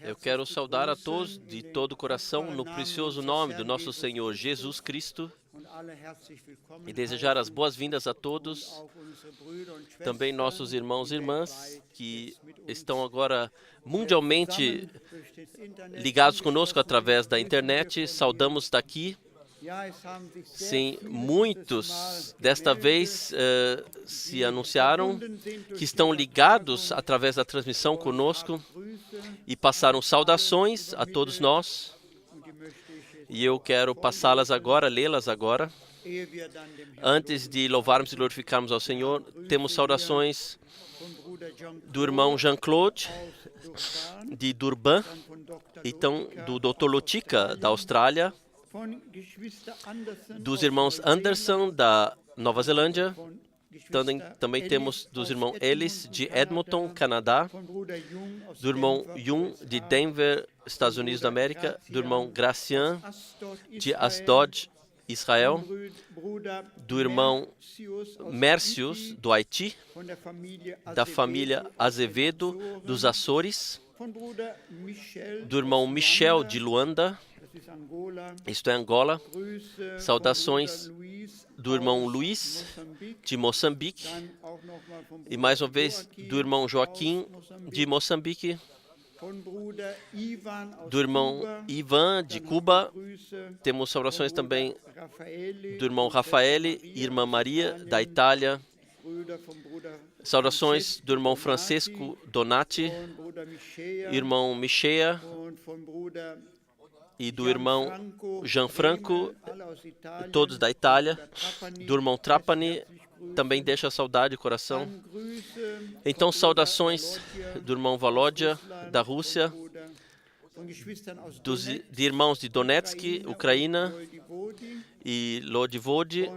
Eu quero saudar a todos de todo o coração no precioso nome do nosso Senhor Jesus Cristo e desejar as boas-vindas a todos, também nossos irmãos e irmãs que estão agora mundialmente ligados conosco através da internet. Saudamos daqui. Sim, muitos desta vez se anunciaram que estão ligados através da transmissão conosco e passaram saudações a todos nós. E eu quero passá-las agora, lê-las agora. Antes de louvarmos e glorificarmos ao Senhor, temos saudações do irmão Jean-Claude, de Durban, então do Dr. Lutica, da Austrália, dos irmãos Anderson, da Nova Zelândia. Também temos dos irmãos Ellis, de Edmonton, Canadá, do irmão Jung, de Denver, Estados Unidos da América, do irmão Gracian, de Asdod, Israel, do irmão Mércius, do Haiti, da família Azevedo, dos Açores, do irmão Michel, de Luanda, isto é Angola. Saudações do irmão Luiz, de Moçambique, e mais uma vez do irmão Joaquim, de Moçambique, do irmão Ivan, de Cuba. Temos saudações também do irmão Rafael e irmã Maria, da Itália. Saudações do irmão Francisco Donati, irmão Micheia, e do irmão Gianfranco, todos da Itália, do irmão Trapani, também deixa saudade de coração. Então, saudações do irmão Volodya, da Rússia, de irmãos de Donetsk, Ucrânia, e Lodivode,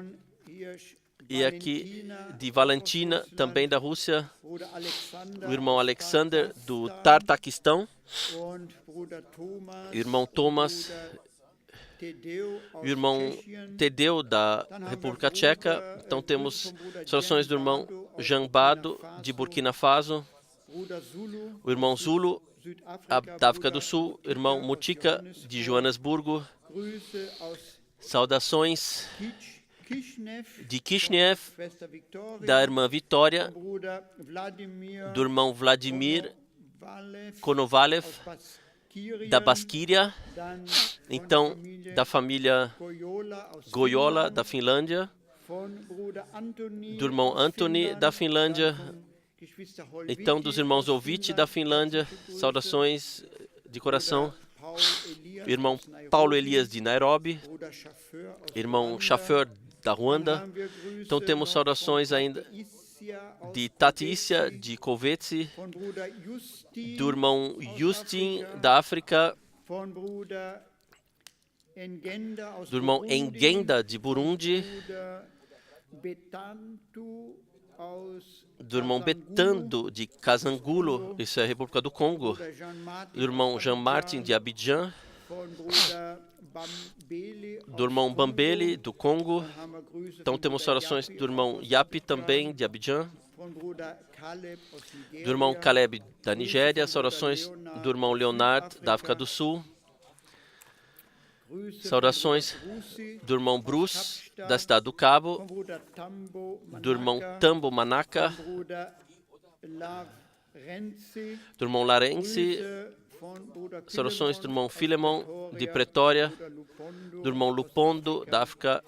e aqui de Valentina, também da Rússia, o irmão Alexander, do Tartaquistão, o irmão Thomas, o irmão Tedeu, da República Tcheca. Então temos saudações do irmão Jambado, de Burkina Faso, o irmão Zulu, da África do Sul, o irmão Mutika, de Joanesburgo. Saudações de Kishinev, da irmã Vitória, do irmão Vladimir Konovalev, da Basquíria, então da família Goyola, da Finlândia, do irmão Anthony, da Finlândia, então dos irmãos Ovite, da Finlândia. Saudações de coração. Irmão Paulo Elias, de Nairobi, irmão Chauffeur, da Ruanda. Então temos saudações ainda de Tatícia, de Kovetsi, do irmão Justin, da África, do irmão Engenda, de Burundi, do irmão Betando, de Kazangulo, isso é a República do Congo, do irmão Jean-Martin, de Abidjan, do irmão Bambele, do Congo. Então temos saudações do irmão Yapi, também, de Abidjan, do irmão Caleb, da Nigéria. Saudações do irmão Leonard, da África do Sul. Saudações do irmão Bruce, da cidade do Cabo, do irmão Tambo Manaka, do irmão Larense. Saudações do irmão Filemon, de Pretória, do irmão Lupondo, da África.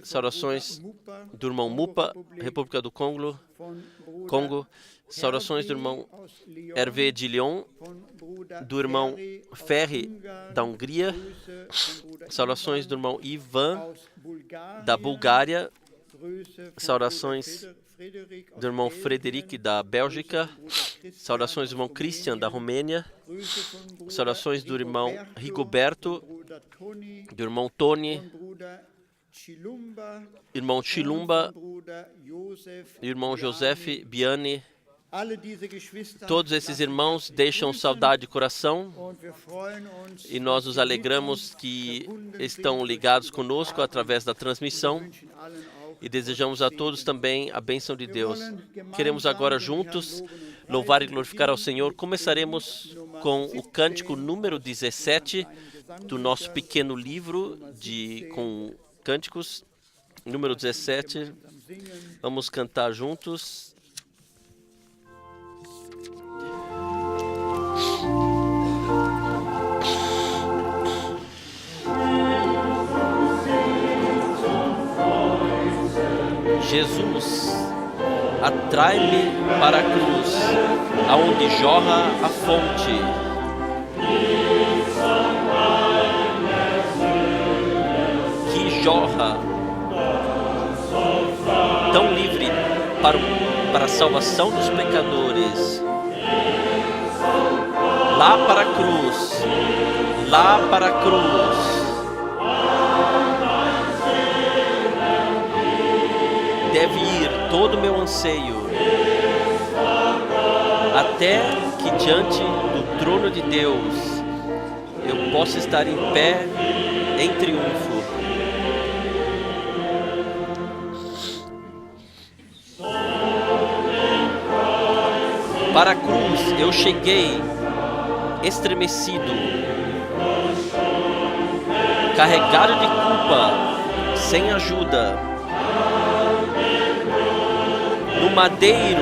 Saudações do irmão Mupa, República do Congo. Saudações do irmão Hervé de Lyon, do irmão Ferri, da Hungria. Saudações do irmão Ivan, da Bulgária. Saudações do irmão Frederic, da Bélgica. Saudações do irmão Christian, da Romênia. Saudações do irmão Rigoberto, do irmão Tony, irmão Chilumba, irmão Joseph Biani. Todos esses irmãos deixam saudade de coração e nós nos alegramos que estão ligados conosco através da transmissão e desejamos a todos também a bênção de Deus. Queremos agora juntos louvar e glorificar ao Senhor. Começaremos com o cântico número 17 do nosso pequeno livro com cânticos, número 17. Vamos cantar juntos. Jesus, atrai-me para a cruz, aonde jorra a fonte. Que jorra, tão livre para a salvação dos pecadores. Lá para a cruz, lá para a cruz. Deve ir todo o meu anseio, até que diante do trono de Deus eu possa estar em pé em triunfo. Para a cruz eu cheguei estremecido, carregado de culpa, sem ajuda. No madeiro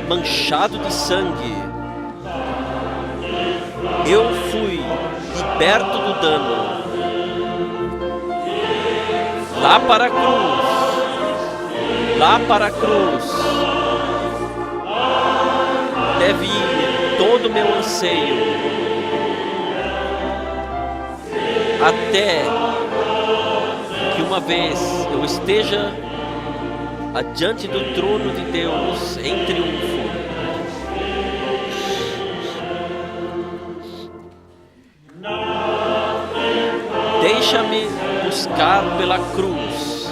manchado de sangue, eu fui liberto do dano. Lá para a cruz, lá para a cruz, deve ir todo o meu anseio, até que uma vez eu esteja adiante do trono de Deus em triunfo. Deixa-me buscar pela cruz.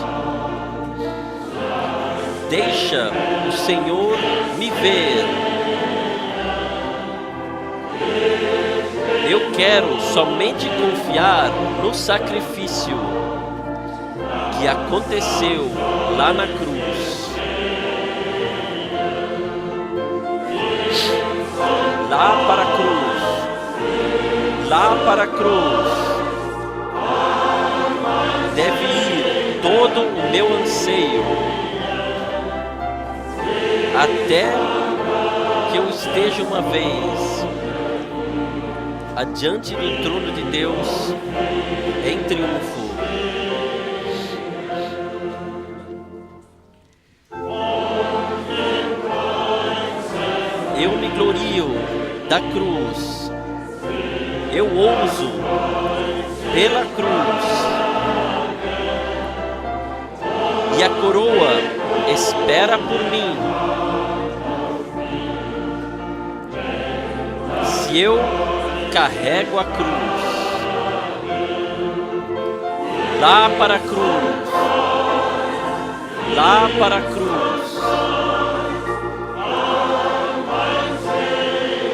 Deixa o Senhor me ver. Eu quero somente confiar no sacrifício que aconteceu lá na cruz. Lá para a cruz, lá para a cruz, deve ir todo o meu anseio, até que eu esteja uma vez adiante do trono de Deus em triunfo. Eu me glorio da cruz, eu ouso pela cruz, e a coroa espera por mim. Se eu carrego a cruz, lá para a cruz, lá para a cruz,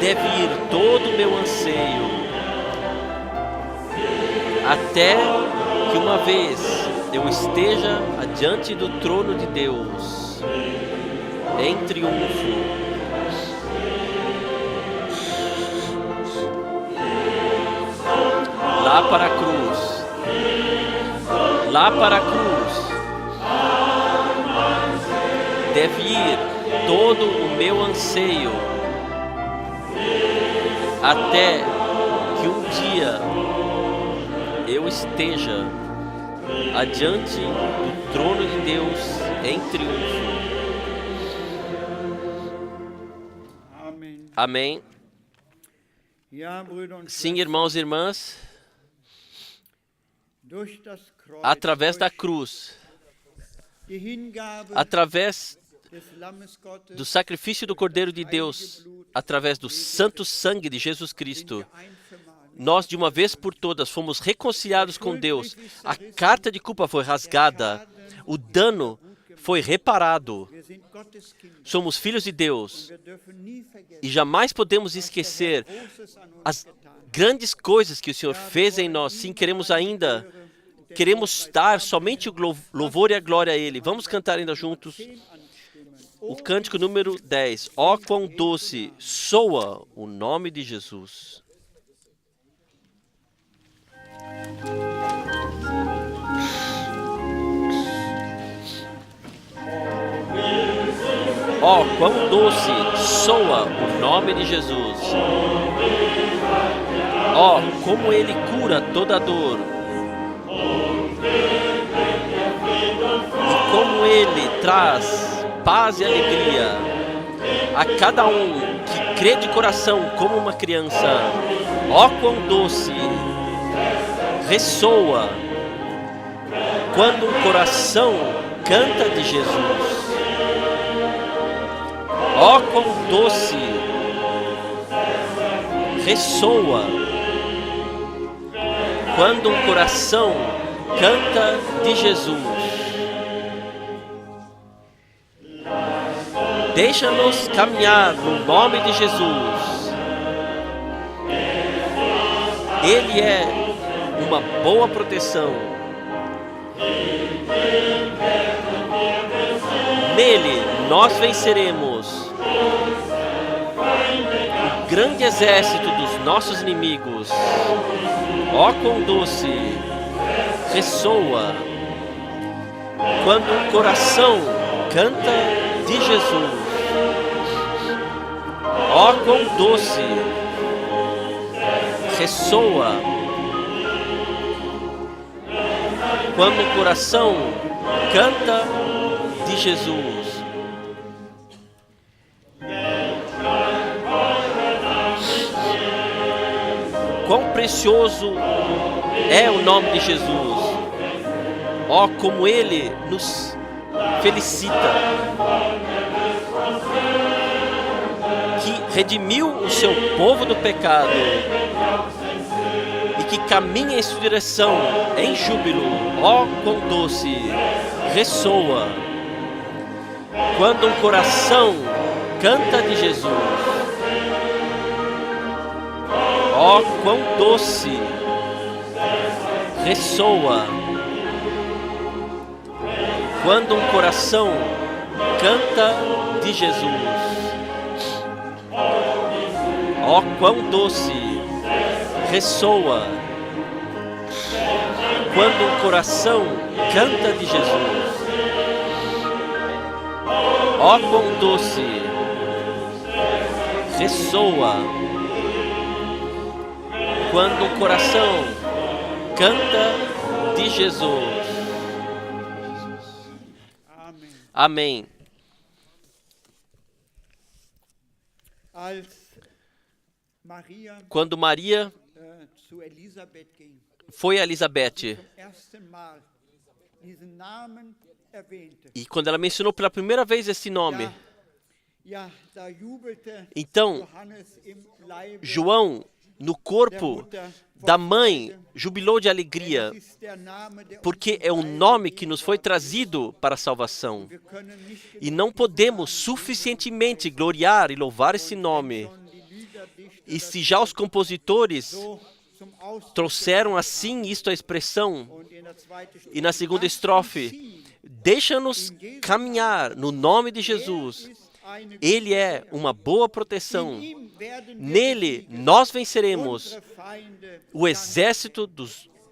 deve ir todo o meu anseio, até que uma vez eu esteja adiante do trono de Deus em triunfo. Lá para a cruz, lá para a cruz, deve ir todo o meu anseio, até que um dia eu esteja adiante do trono de Deus em triunfo. Amém. Sim, irmãos e irmãs, através da cruz, através do sacrifício do Cordeiro de Deus, através do santo sangue de Jesus Cristo, nós de uma vez por todas fomos reconciliados com Deus. A carta de culpa foi rasgada, o dano foi reparado. Somos filhos de Deus e jamais podemos esquecer as grandes coisas que o Senhor fez em nós. Sim, queremos dar somente o louvor e a glória a Ele. Vamos cantar ainda juntos. o cântico número 10. Ó, quão doce soa o nome de Jesus. Ó, quão doce soa o nome de Jesus. Ó, como Ele cura toda dor. E como Ele traz paz e alegria a cada um que crê de coração como uma criança. Ó, quão doce ressoa quando um coração canta de Jesus. Ó, quão doce ressoa quando um coração canta de Jesus. Deixa-nos caminhar no nome de Jesus. Ele é uma boa proteção. Nele nós venceremos o grande exército dos nossos inimigos. Ó, quão doce ressoa quando um coração canta de Jesus. Ó, quão doce ressoa quando o coração canta de Jesus. Quão precioso é o nome de Jesus. Ó, como Ele nos felicita, que redimiu o seu povo do pecado e que caminha em sua direção em júbilo. Ó, quão doce ressoa quando um coração canta de Jesus. Ó, quão doce ressoa quando um coração canta de Jesus. Ó, quão doce ressoa quando um coração canta de Jesus. Ó, quão doce ressoa quando um coração canta de Jesus. Amém. Quando Maria foi a Elizabeth e quando ela mencionou pela primeira vez esse nome, então João, no corpo da mãe, jubilou de alegria, porque é um nome que nos foi trazido para a salvação. E não podemos suficientemente gloriar e louvar esse nome. E se já os compositores trouxeram assim isto à expressão, e na segunda estrofe, deixa-nos caminhar no nome de Jesus. Ele é uma boa proteção. Nele nós venceremos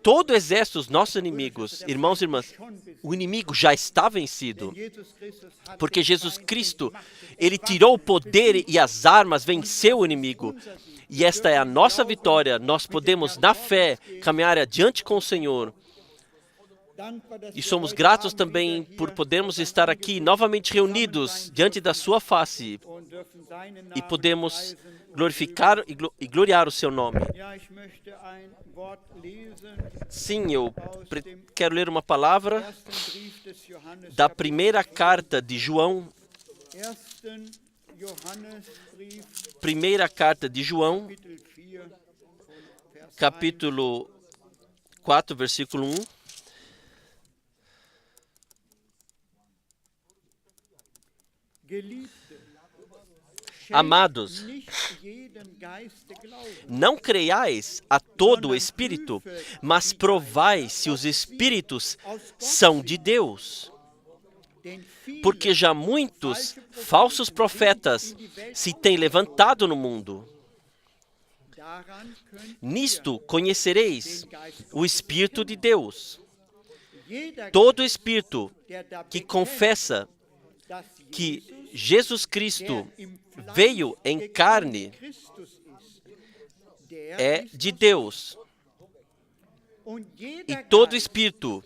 todo o exército dos nossos inimigos. Irmãos e irmãs, o inimigo já está vencido, porque Jesus Cristo, Ele tirou o poder e as armas, venceu o inimigo. E esta é a nossa vitória. Nós podemos, na fé, caminhar adiante com o Senhor. E somos gratos também por podermos estar aqui novamente reunidos diante da sua face e podemos glorificar e gloriar o seu nome. Sim, eu quero ler uma palavra da primeira carta de João. Primeira carta de João, capítulo 4, versículo 1. Amados, não creiais a todo o Espírito, mas provai se os Espíritos são de Deus. porque já muitos falsos profetas se têm levantado no mundo. Nisto conhecereis o Espírito de Deus. Todo espírito que confessa que Jesus Cristo veio em carne é de Deus. E todo espírito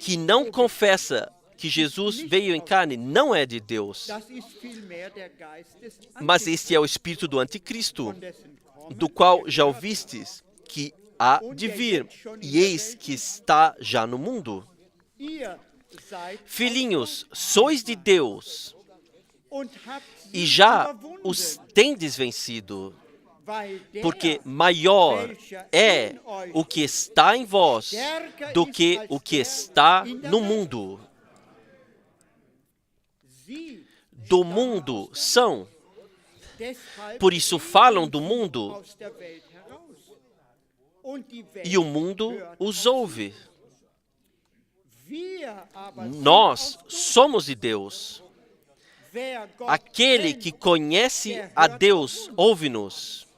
que não confessa que Jesus veio em carne não é de Deus. Mas este é o espírito do anticristo, do qual já ouvistes que há de vir, e eis que está já no mundo. Filhinhos, sois de Deus, e já os tendes vencido, porque maior é o que está em vós do que o que está no mundo. Do mundo são, por isso falam do mundo, e o mundo os ouve. Nós somos de Deus. Aquele que conhece a Deus ouve-nos.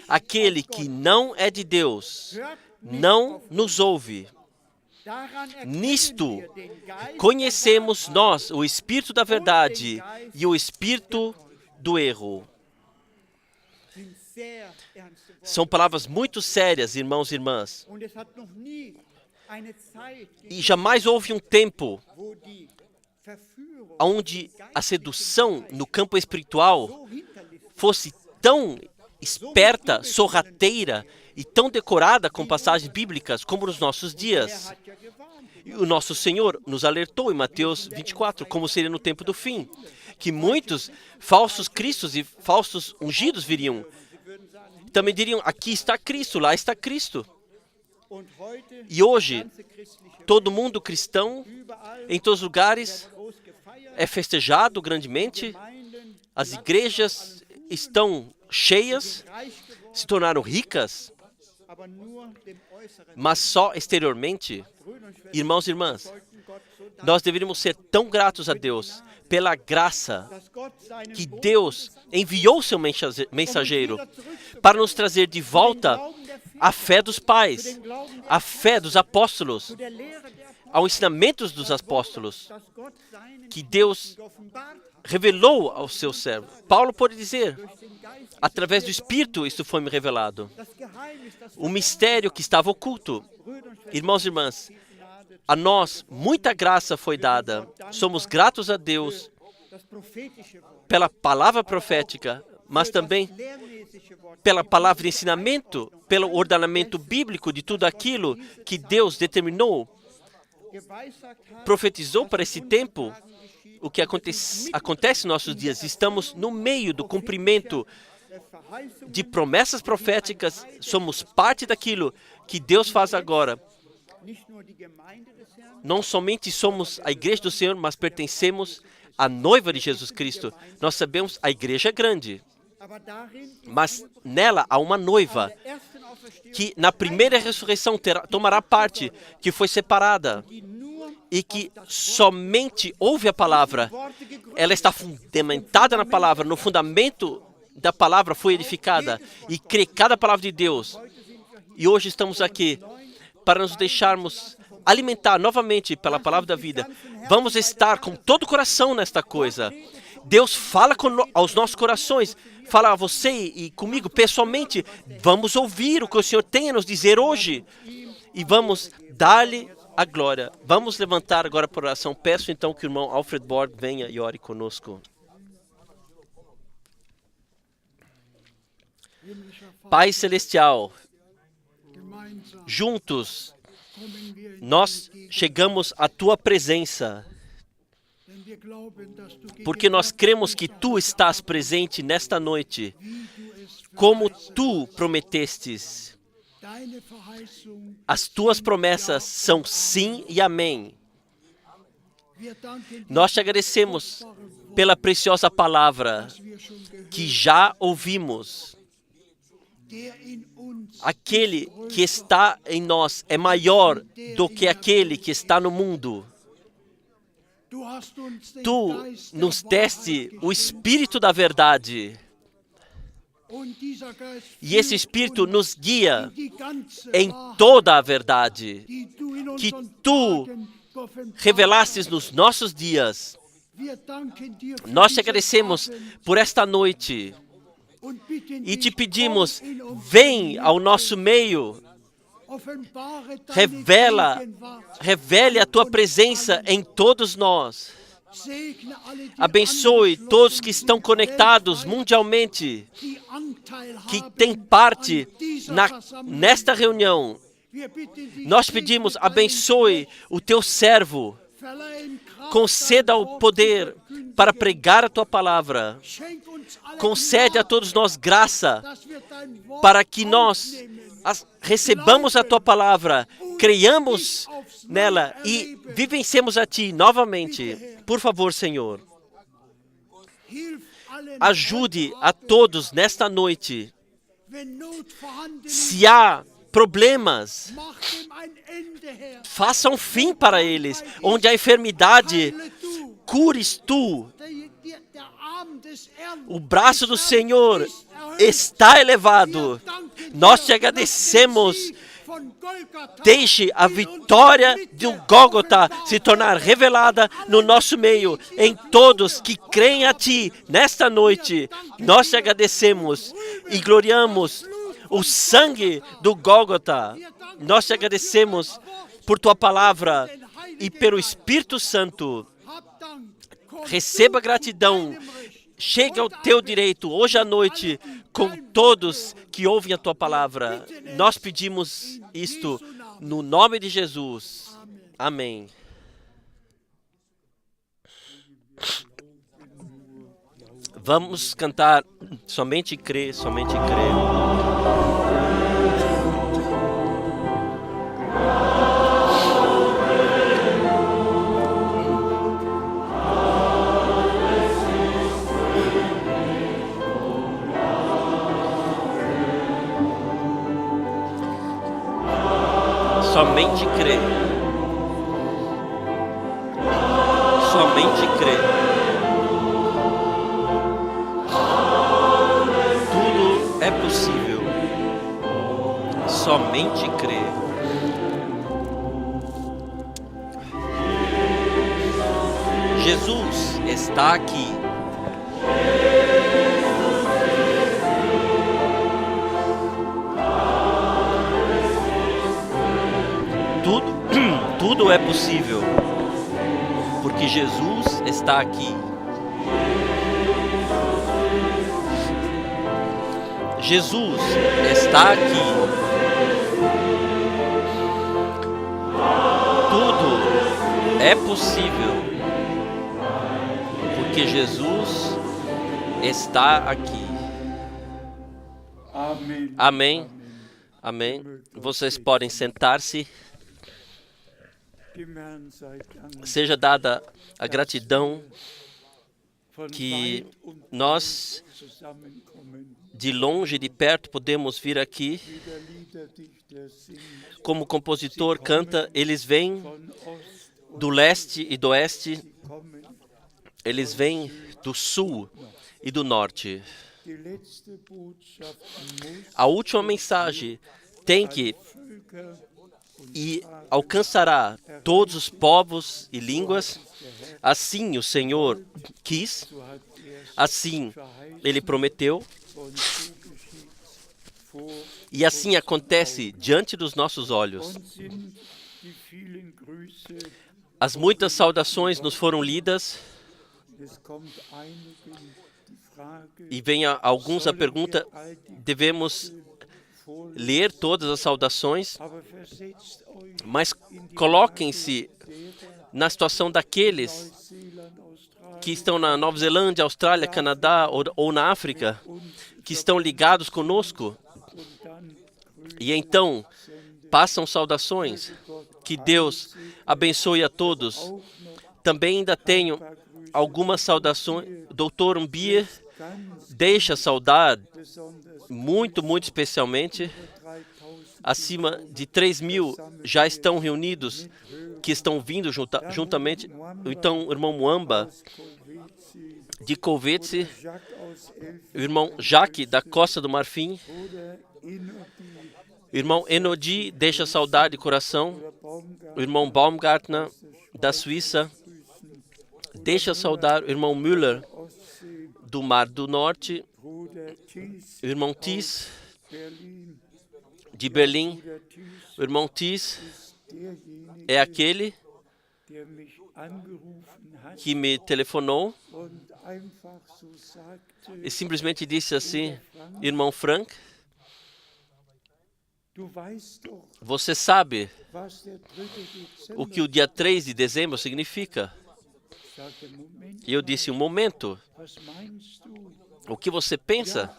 Aquele que não é de Deus não nos ouve. Nisto conhecemos nós o Espírito da verdade e o Espírito do erro. São palavras muito sérias, irmãos e irmãs. E jamais houve um tempo onde a sedução no campo espiritual fosse tão esperta, sorrateira e tão decorada com passagens bíblicas como nos nossos dias. E o nosso Senhor nos alertou em Mateus 24, como seria no tempo do fim, que muitos falsos cristos e falsos ungidos viriam. Também diriam, aqui está Cristo, lá está Cristo. E hoje, todo mundo cristão, em todos os lugares, é festejado grandemente, as igrejas estão cheias, se tornaram ricas, mas só exteriormente. Irmãos e irmãs, nós deveríamos ser tão gratos a Deus pela graça que Deus enviou seu mensageiro para nos trazer de volta a fé dos pais, a fé dos apóstolos, ao ensinamento dos apóstolos, que Deus revelou ao seu servo. Paulo pode dizer, através do Espírito isso foi me revelado. O mistério que estava oculto. Irmãos e irmãs, a nós muita graça foi dada. Somos gratos a Deus pela palavra profética, mas também pela palavra de ensinamento, pelo ordenamento bíblico de tudo aquilo que Deus determinou, profetizou para esse tempo. O que acontece em nossos dias, estamos no meio do cumprimento de promessas proféticas, somos parte daquilo que Deus faz agora. Não somente somos a igreja do Senhor, mas pertencemos à noiva de Jesus Cristo. Nós sabemos a igreja é grande, mas nela há uma noiva que na primeira ressurreição tomará parte, que foi separada e que somente ouve a palavra. Ela está fundamentada na palavra, no fundamento da palavra foi edificada e crê cada palavra de Deus. E hoje estamos aqui para nos deixarmos alimentar novamente pela palavra da vida. Vamos estar com todo o coração nesta coisa. Deus fala aos nossos corações, fala a você e comigo pessoalmente. Vamos ouvir o que o Senhor tem a nos dizer hoje e vamos dar-lhe a glória. Vamos levantar agora por oração. Peço então que o irmão Alfred Borg venha e ore conosco. Pai Celestial, juntos nós chegamos à Tua presença, porque nós cremos que Tu estás presente nesta noite, como Tu prometestes. As Tuas promessas são sim e amém. Nós te agradecemos pela preciosa palavra que já ouvimos. Aquele que está em nós é maior do que aquele que está no mundo. Tu nos deste o Espírito da verdade. E esse Espírito nos guia em toda a verdade que Tu revelastes nos nossos dias. Nós te agradecemos por esta noite e te pedimos, vem ao nosso meio, revele a Tua presença em todos nós. Abençoe todos que estão conectados mundialmente, que têm parte nesta reunião. Nós pedimos, abençoe o Teu servo, conceda o poder para pregar a Tua palavra. Concede a todos nós graça para que nós recebamos a Tua palavra, creiamos nela e vivenciemos a Ti novamente. Por favor, Senhor, ajude a todos nesta noite. Se há problemas, faça um fim para eles. Onde há enfermidade, cures Tu. O braço do Senhor está elevado. Nós te agradecemos. Deixe a vitória do Gólgota se tornar revelada no nosso meio, em todos que creem a Ti nesta noite. Nós te agradecemos e gloriamos o sangue do Gólgota. Nós te agradecemos por Tua palavra e pelo Espírito Santo. Receba gratidão. Chega ao Teu direito hoje à noite com todos que ouvem a Tua palavra. Nós pedimos isto no nome de Jesus. Amém. Vamos cantar Somente Crê, Somente Crê. Somente crê. Somente crê. Tudo é possível. Somente crê. Jesus está aqui. Tudo é possível, porque Jesus está aqui. Jesus está aqui. Tudo é possível, porque Jesus está aqui. Amém. Amém. Vocês podem sentar-se. Seja dada a gratidão que nós, de longe e de perto, podemos vir aqui. Como o compositor canta, eles vêm do leste e do oeste, eles vêm do sul e do norte. A última mensagem tem que e alcançará todos os povos e línguas. Assim o Senhor quis, assim Ele prometeu, e assim acontece diante dos nossos olhos. As muitas saudações nos foram lidas, e vem alguns a pergunta, devemos ler todas as saudações, mas coloquem-se na situação daqueles que estão na Nova Zelândia, Austrália, Canadá ou na África, que estão ligados conosco, e então passam saudações. Que Deus abençoe a todos. Também ainda tenho algumas saudações. Dr. Umbier deixa saudar muito especialmente. Acima de 3.000 já estão reunidos, que estão vindo juntamente. Então, o irmão Muamba, de Kolwezi, o irmão Jacques, da Costa do Marfim, o irmão Enodi, deixa saudade de coração, o irmão Baumgartner, da Suíça, deixa saudar o irmão Müller, do Mar do Norte, o irmão Thies, de Berlim. O irmão Thies é aquele que me telefonou e simplesmente disse assim: irmão Frank, você sabe o que o dia 3 de dezembro significa? E eu disse: um momento, o que você pensa?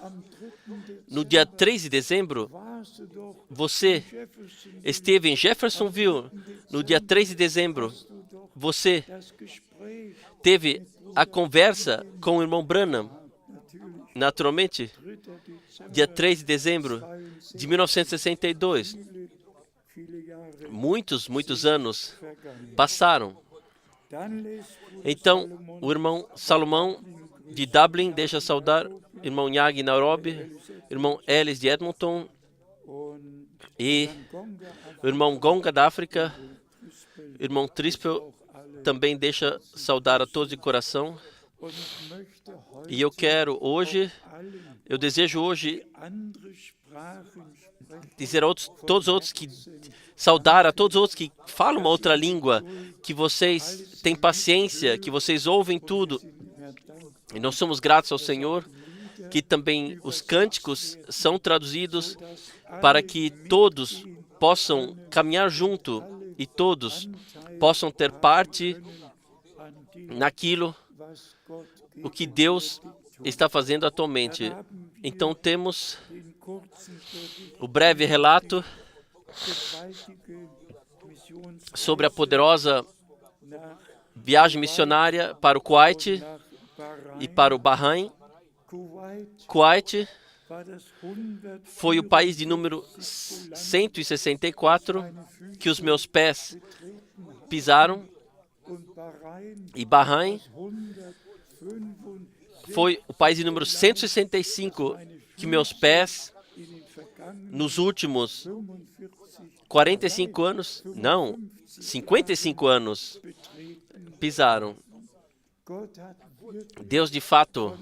No dia 3 de dezembro, você esteve em Jeffersonville. No dia 3 de dezembro, você teve a conversa com o irmão Branham. Naturalmente, dia 3 de dezembro de 1962. Muitos anos passaram. Então, o irmão Salomão de Dublin deixa saudar, irmão Nyagi Nairobi, irmão Ellis de Edmonton e o irmão Gonga da África, irmão Trispel também deixa saudar a todos de coração. E eu desejo hoje dizer a todos os outros que saudar a todos os outros que falam uma outra língua, que vocês têm paciência, que vocês ouvem tudo. E nós somos gratos ao Senhor que também os cânticos são traduzidos para que todos possam caminhar junto e todos possam ter parte naquilo o que Deus está fazendo atualmente. Então temos o breve relato sobre a poderosa viagem missionária para o Kuwait e para o Bahrein. Kuwait foi o país de número 164 que os meus pés pisaram, e Bahrein foi o país de número 165 que meus pés, nos últimos 45 anos, não, 55 anos, pisaram. Deus, de fato,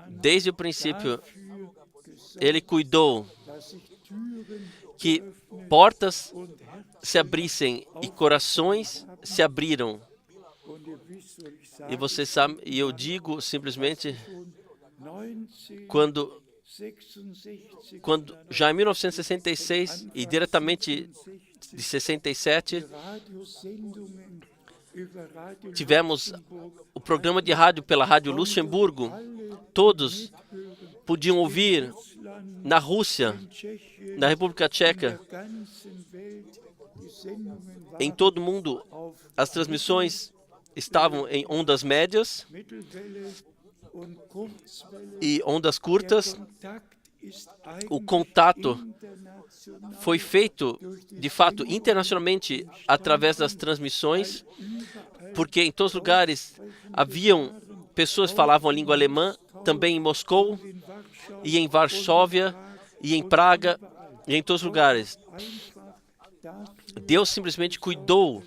desde o princípio, Ele cuidou que portas se abrissem e corações se abriram. E você sabe, e eu digo simplesmente, quando já em 1966 e diretamente de 67, tivemos o programa de rádio pela Rádio Luxemburgo. Todos podiam ouvir na Rússia, na República Tcheca, em todo o mundo. As transmissões estavam em ondas médias e ondas curtas. O contato foi feito, de fato, internacionalmente através das transmissões, porque em todos os lugares haviam pessoas que falavam a língua alemã, também em Moscou, e em Varsóvia, e em Praga, e em todos os lugares. Deus simplesmente cuidou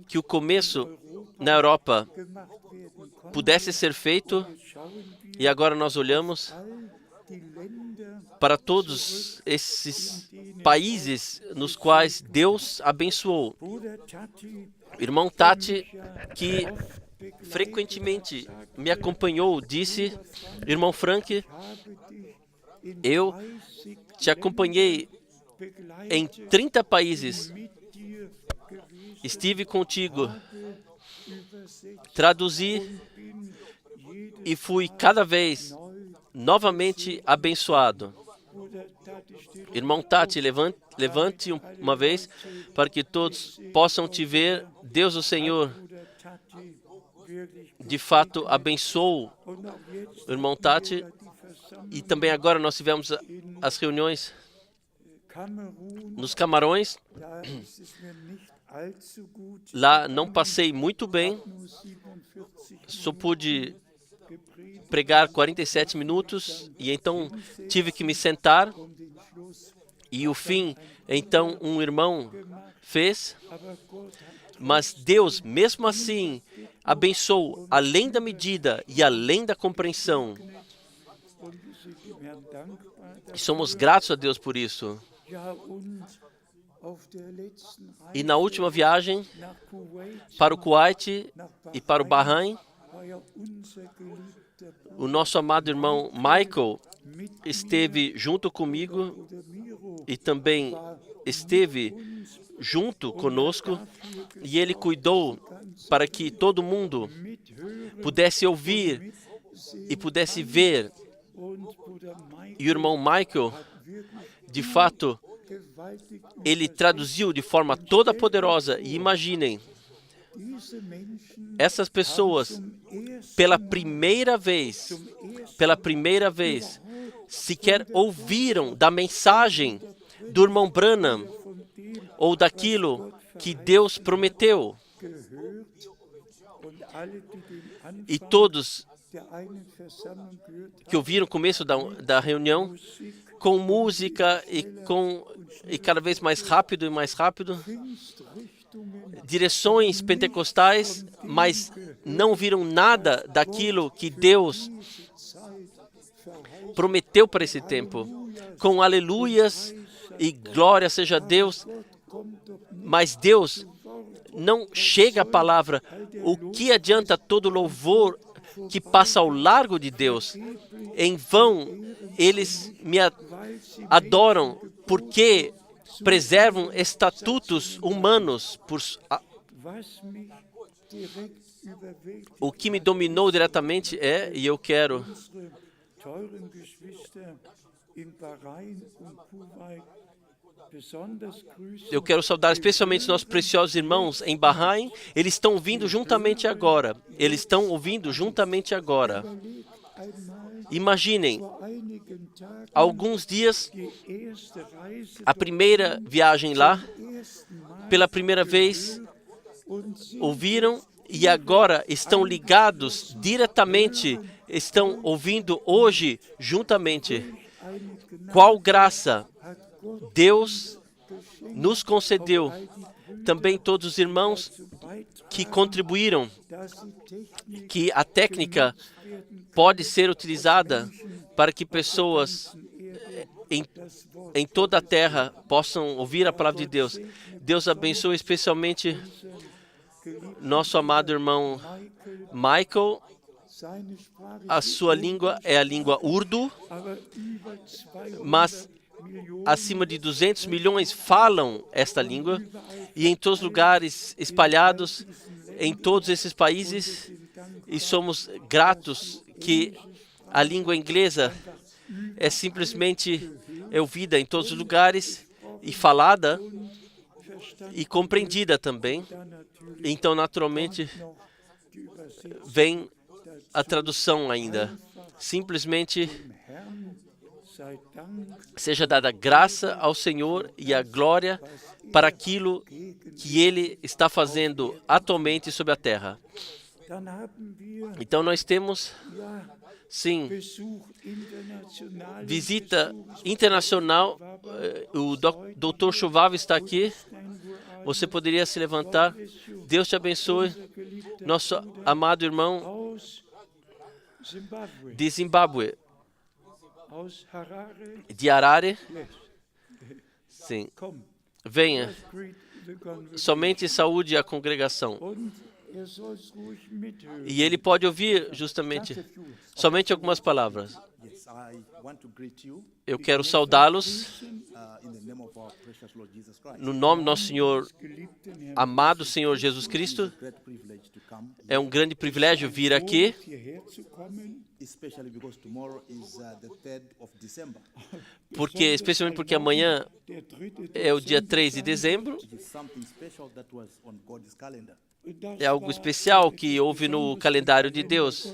que o começo na Europa pudesse ser feito, e agora nós olhamos para todos esses países nos quais Deus abençoou. Irmão Tati, que frequentemente me acompanhou, disse: irmão Frank, eu te acompanhei em 30 países, estive contigo, traduzi e fui cada vez novamente abençoado. Irmão Tati, levante uma vez para que todos possam te ver. Deus, o Senhor, de fato abençoou o irmão Tati. E também agora nós tivemos as reuniões Nos Camarões, lá não passei muito bem, só pude pregar 47 minutos e então tive que me sentar e o fim, então um irmão fez, mas Deus mesmo assim abençoou além da medida e além da compreensão. E somos gratos a Deus por isso. E na última viagem para o Kuwait e para o Bahrein, o nosso amado irmão Michael esteve junto comigo e também esteve junto conosco e ele cuidou para que todo mundo pudesse ouvir e pudesse ver. E o irmão Michael, de fato, ele traduziu de forma toda poderosa. E imaginem, essas pessoas, pela primeira vez, sequer ouviram da mensagem do irmão Branham ou daquilo que Deus prometeu. E todos que ouviram o começo da reunião, com música e cada vez mais rápido, direções pentecostais, mas não viram nada daquilo que Deus prometeu para esse tempo. Com aleluias e glória seja a Deus, mas Deus não chega a palavra. O que adianta todo louvor que passa ao largo de Deus? Em vão eles me adoram porque preservam estatutos humanos. O que me dominou diretamente e eu quero saudar especialmente nossos preciosos irmãos em Bahrein. Eles estão ouvindo juntamente agora. Imaginem, alguns dias, a primeira viagem lá, pela primeira vez, ouviram e agora estão ligados diretamente, estão ouvindo hoje juntamente. Qual graça Deus nos concedeu. Também todos os irmãos que contribuíram, que a técnica pode ser utilizada para que pessoas em toda a terra possam ouvir a palavra de Deus. Deus abençoe especialmente nosso amado irmão Michael. A sua língua é a língua urdu, mas acima de 200 milhões falam esta língua e em todos os lugares espalhados em todos esses países, e somos gratos que a língua inglesa é simplesmente ouvida em todos os lugares e falada e compreendida também. Então, naturalmente, vem a tradução ainda. Simplesmente seja dada graça ao Senhor e a glória para aquilo que Ele está fazendo atualmente sobre a terra. Então nós temos, sim, visita internacional. O Dr. Chuvav está aqui. Você poderia se levantar. Deus te abençoe. Nosso amado irmão de Zimbábue, de Harare. Sim, venha. Somente saúde à congregação. E ele pode ouvir justamente somente algumas palavras. Eu quero saudá-los no nome do nosso Senhor, amado Senhor Jesus Cristo. É um grande privilégio vir aqui, especialmente porque amanhã é o dia 3 de dezembro. É algo especial que houve no calendário de Deus.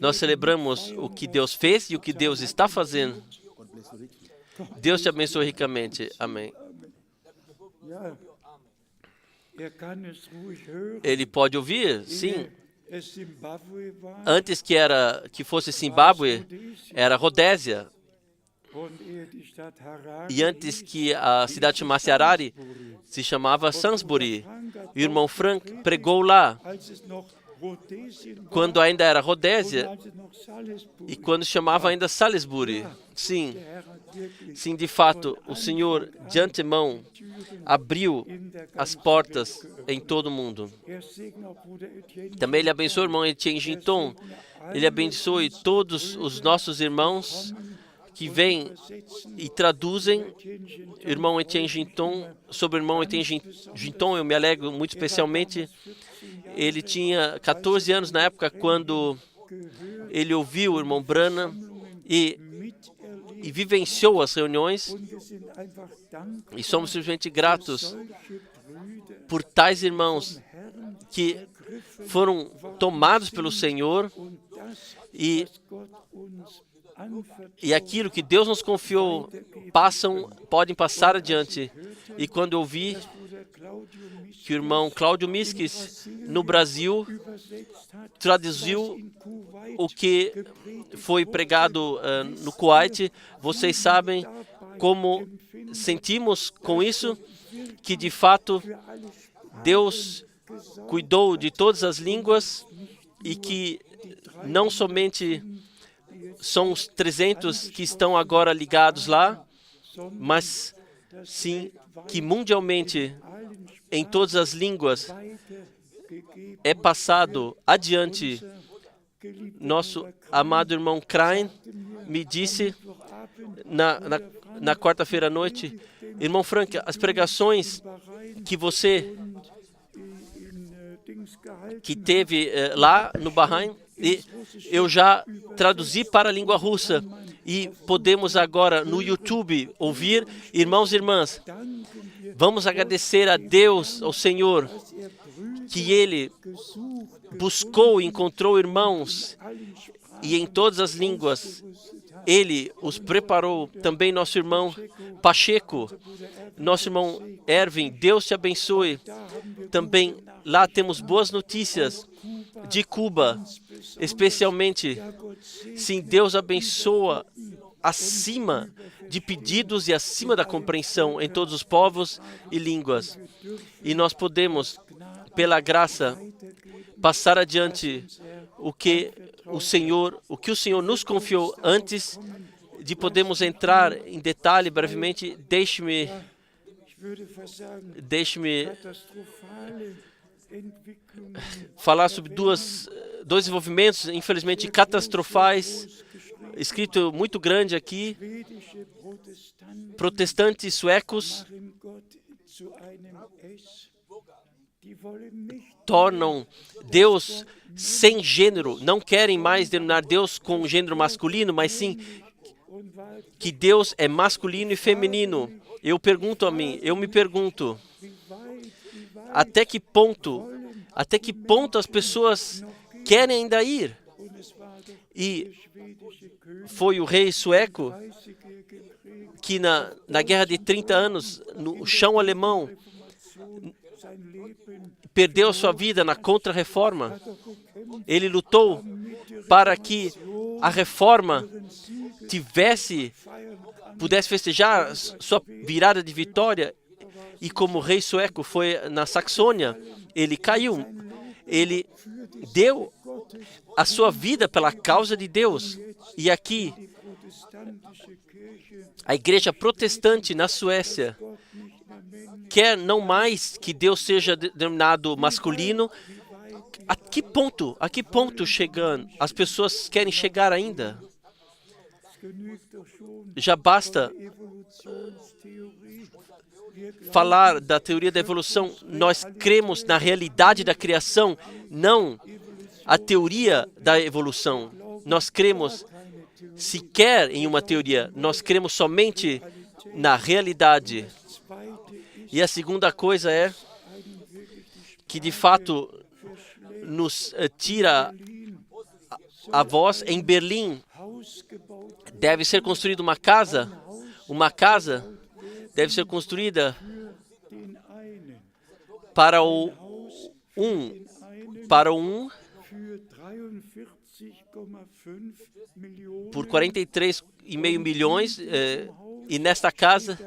Nós celebramos o que Deus fez e o que Deus está fazendo. Deus te abençoe ricamente. Amém. Ele pode ouvir? Sim. Antes que fosse Zimbábue, era Rodésia. E antes que a cidade chamasse Harare, se chamava Salisbury. O irmão Frank pregou lá, quando ainda era Rodésia e quando chamava ainda Salisbury. Sim, sim, de fato, o Senhor de antemão abriu as portas em todo o mundo. Também Ele abençoe o irmão Etienne Ginton. Ele abençoe todos os nossos irmãos que vêm e traduzem. Irmão Etienne Ginton, sobre o irmão Etienne Ginton, eu me alegro muito especialmente. Ele tinha 14 anos na época quando ele ouviu o irmão Branham e vivenciou as reuniões. E somos simplesmente gratos por tais irmãos que foram tomados pelo Senhor e aquilo que Deus nos confiou podem passar adiante. E quando eu vi que o irmão Cláudio Miskis, no Brasil, traduziu o que foi pregado no Kuwait, vocês sabem como sentimos com isso, que de fato Deus cuidou de todas as línguas e que não somente são os 300 que estão agora ligados lá, mas sim que mundialmente, em todas as línguas, é passado adiante. Nosso amado irmão Krain me disse na quarta-feira à noite: irmão Frank, as pregações que você teve lá no Bahrein, e eu já traduzi para a língua russa e podemos agora no YouTube ouvir. Irmãos e irmãs, vamos agradecer a Deus, ao Senhor, que Ele buscou e encontrou irmãos e em todas as línguas Ele os preparou. Também nosso irmão Pacheco, nosso irmão Erwin, Deus te abençoe. Também lá temos boas notícias de Cuba, especialmente. Sim, Deus abençoa acima de pedidos e acima da compreensão em todos os povos e línguas. E nós podemos, pela graça, passar adiante o que o Senhor nos confiou. Antes de podermos entrar em detalhe brevemente, deixe-me falar sobre dois desenvolvimentos, infelizmente, catastrofais, escrito muito grande aqui. Protestantes suecos tornam Deus sem gênero, não querem mais denominar Deus com gênero masculino, mas sim que Deus é masculino e feminino. Eu me pergunto, até que ponto as pessoas querem ainda ir? E foi o rei sueco que na guerra de 30 anos, no chão alemão, perdeu sua vida na Contra-Reforma. Ele lutou para que a Reforma pudesse festejar sua virada de vitória. E como o rei sueco foi na Saxônia, ele caiu. Ele deu a sua vida pela causa de Deus. E aqui, a igreja protestante na Suécia quer não mais que Deus seja denominado masculino. A que ponto chegando? As pessoas querem chegar ainda? Já basta falar da teoria da evolução. Nós cremos na realidade da criação, não a teoria da evolução. Nós cremos sequer em uma teoria, nós cremos somente na realidade. E a segunda coisa é que, de fato, nos tira a voz. Em Berlim deve ser construída uma casa. Uma casa deve ser construída para o por 43,5 milhões, e nesta casa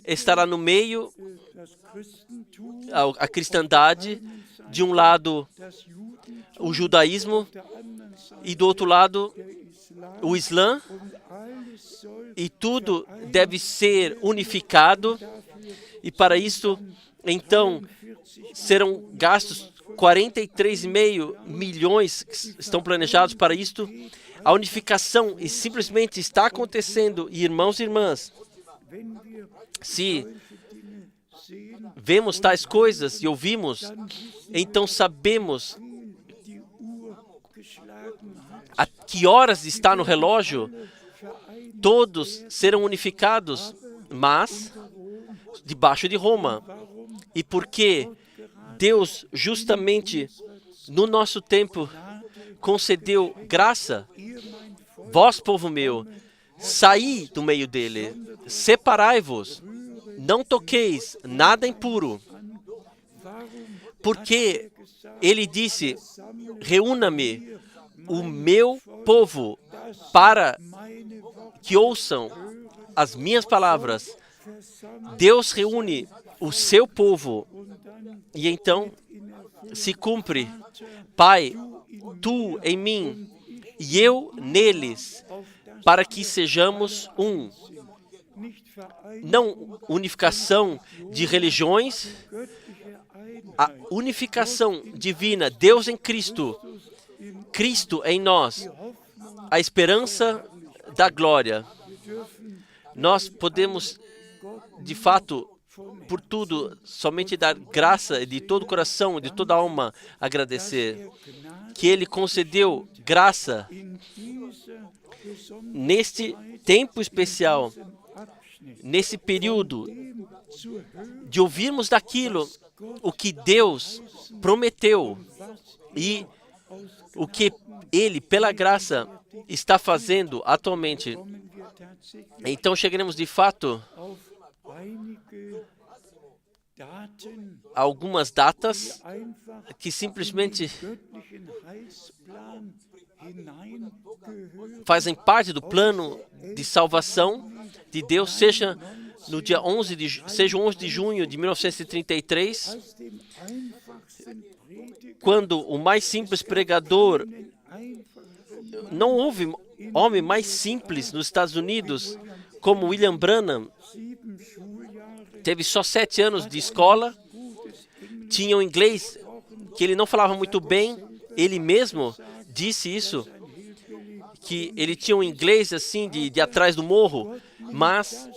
estará no meio a cristandade, de um lado o judaísmo e do outro lado o Islã, e tudo deve ser unificado, e para isso, então, serão gastos 43,5 milhões que estão planejados para isto. A unificação simplesmente está acontecendo, e irmãos e irmãs, se vemos tais coisas e ouvimos, então sabemos a que horas está no relógio. Todos serão unificados, mas debaixo de Roma. E porque Deus justamente no nosso tempo concedeu graça, vós, povo meu, saí do meio dele, separai-vos, não toqueis nada impuro. Porque ele disse: reúna-me o meu povo para que ouçam as minhas palavras. Deus reúne o seu povo e então se cumpre: Pai, tu em mim e eu neles, para que sejamos um. Não unificação de religiões, a unificação divina, Deus em Cristo, Cristo em nós, a esperança da glória. Nós podemos, de fato, por tudo, somente dar graça de todo o coração, de toda a alma, agradecer que Ele concedeu graça neste tempo especial, nesse período, de ouvirmos daquilo o que Deus prometeu e o que Ele, pela graça, está fazendo atualmente. Então chegaremos de fato a algumas datas que simplesmente fazem parte do plano de salvação de Deus, seja no dia 11 de junho de 1933, quando o mais simples pregador, não houve homem mais simples nos Estados Unidos como William Branham, teve só 7 anos de escola, tinha um inglês que ele não falava muito bem, ele mesmo disse isso, que ele tinha um inglês assim de atrás do morro, mas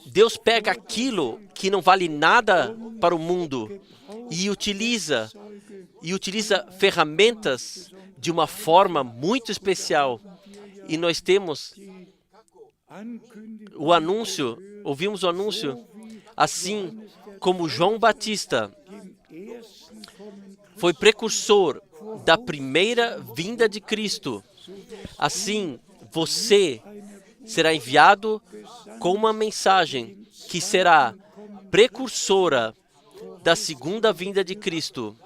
Deus pega aquilo que não vale nada para o mundo e utiliza ferramentas de uma forma muito especial. E nós temos o anúncio, ouvimos o anúncio, assim como João Batista foi precursor da primeira vinda de Cristo, assim você será enviado com uma mensagem que será precursora da segunda vinda de Cristo.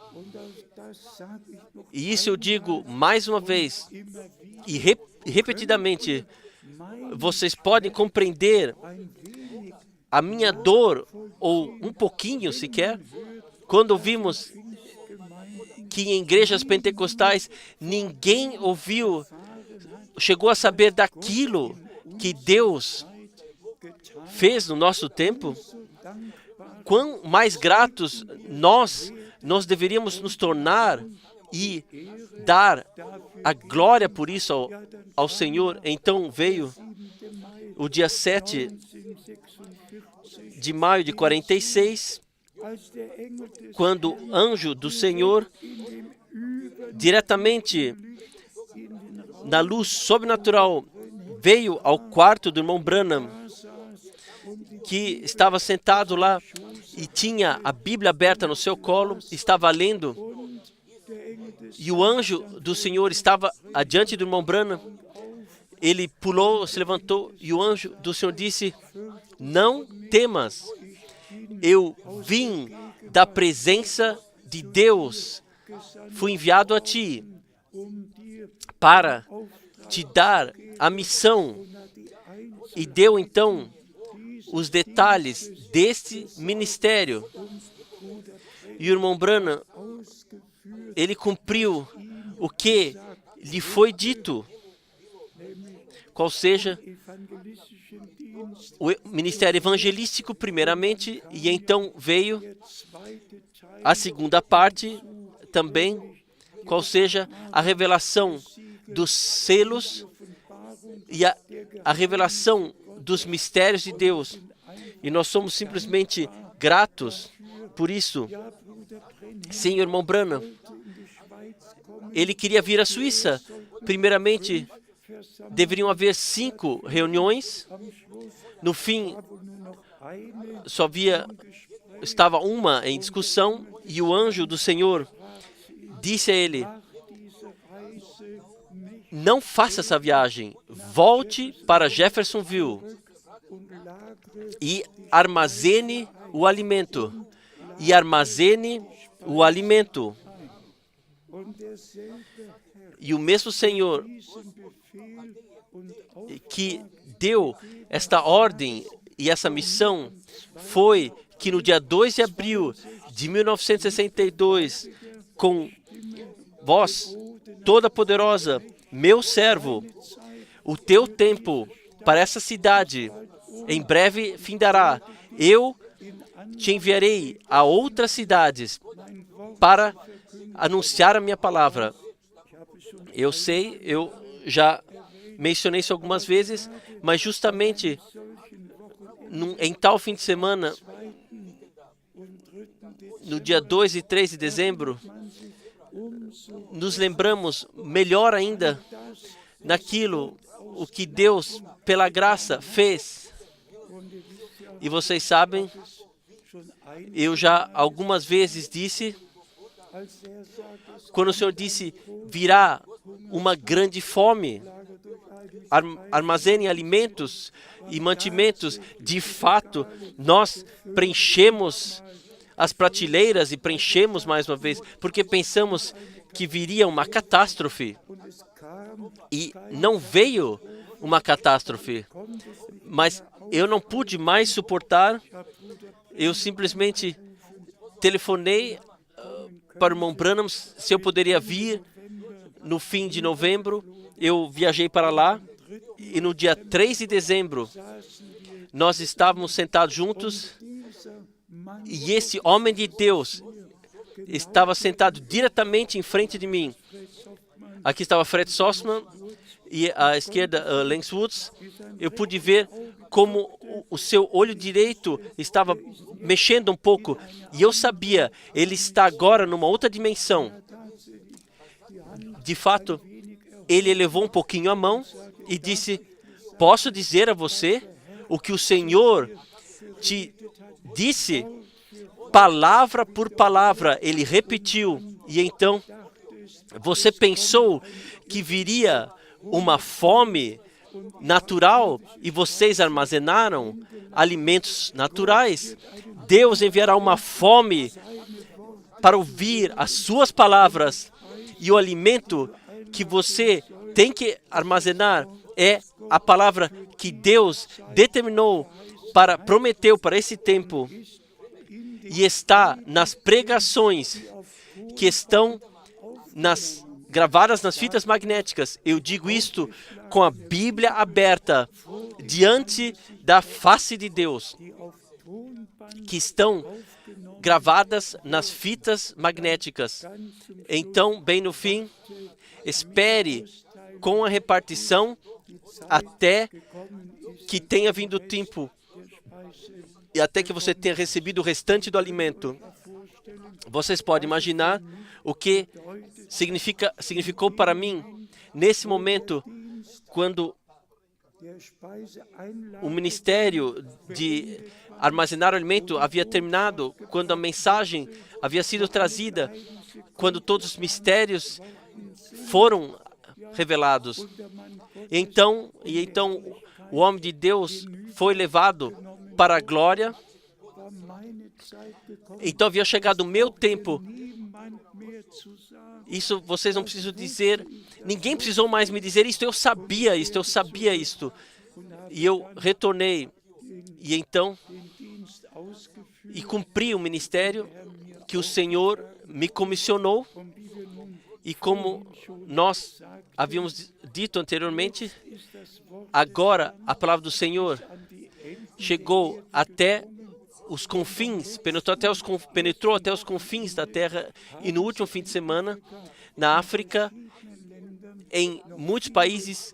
E isso eu digo mais uma vez e repetidamente. Vocês podem compreender a minha dor, ou um pouquinho sequer, quando ouvimos que em igrejas pentecostais ninguém chegou a saber daquilo que Deus fez no nosso tempo. Quão mais gratos nós deveríamos nos tornar e dar a glória por isso ao Senhor. Então veio o dia 7 de maio de 46, quando o anjo do Senhor, diretamente na luz sobrenatural, veio ao quarto do irmão Branham, que estava sentado lá, e tinha a Bíblia aberta no seu colo, estava lendo, e o anjo do Senhor estava adiante do irmão Branham. Ele pulou, se levantou, e o anjo do Senhor disse: não temas, eu vim da presença de Deus, fui enviado a ti para te dar a missão. E deu então os detalhes deste ministério. E o irmão Branham, ele cumpriu o que lhe foi dito, qual seja o ministério evangelístico primeiramente, e então veio a segunda parte também, qual seja a revelação dos selos e a revelação dos mistérios de Deus. E nós somos simplesmente gratos por isso. Sim, o irmão Branham, ele queria vir à Suíça. Primeiramente, deveriam haver 5 reuniões. No fim, estava uma em discussão, e o anjo do Senhor disse a ele: não faça essa viagem, volte para Jeffersonville e armazene o alimento. E armazene o alimento. E o mesmo Senhor que deu esta ordem e essa missão foi que no dia 2 de abril de 1962, com voz toda poderosa, meu servo, o teu tempo para essa cidade em breve findará. Eu te enviarei a outras cidades para anunciar a minha palavra. Eu sei, eu já mencionei isso algumas vezes, mas justamente em tal fim de semana, no dia 2 e 3 de dezembro, nos lembramos melhor ainda naquilo o que Deus, pela graça, fez. E vocês sabem, eu já algumas vezes disse, quando o Senhor disse, virá uma grande fome, armazene alimentos e mantimentos, de fato, nós preenchemos as prateleiras e preenchemos mais uma vez, porque pensamos que viria uma catástrofe. E não veio uma catástrofe, mas eu não pude mais suportar. Eu simplesmente telefonei para o irmão Branham se eu poderia vir no fim de novembro. Eu viajei para lá e no dia 3 de dezembro nós estávamos sentados juntos e esse homem de Deus estava sentado diretamente em frente de mim. Aqui estava Fred Sossman e à esquerda Lance Woods. Eu pude ver como o seu olho direito estava mexendo um pouco. E eu sabia, ele está agora numa outra dimensão. De fato, ele elevou um pouquinho a mão e disse, posso dizer a você o que o Senhor te disse? Palavra por palavra, ele repetiu. E então, você pensou que viria uma fome natural e vocês armazenaram alimentos naturais? Deus enviará uma fome para ouvir as suas palavras, e o alimento que você tem que armazenar é a palavra que Deus determinou prometeu para esse tempo, e está nas pregações que estão gravadas nas fitas magnéticas. Eu digo isto com a Bíblia aberta diante da face de Deus, que estão gravadas nas fitas magnéticas. Então, bem no fim, espere com a repartição até que tenha vindo o tempo e até que você tenha recebido o restante do alimento. Vocês podem imaginar o que significou para mim nesse momento, quando O ministério de armazenar o alimento havia terminado quando a mensagem havia sido trazida, quando todos os mistérios foram revelados. Então o homem de Deus foi levado para a glória. Então havia chegado o meu tempo. Isso vocês não precisam dizer. Ninguém precisou mais me dizer isto. Eu sabia isto. E eu retornei. E então, e cumpri o ministério que o Senhor me comissionou. E como nós havíamos dito anteriormente, agora a palavra do Senhor chegou até os confins, penetrou até os confins da terra. E no último fim de semana, na África, em muitos países,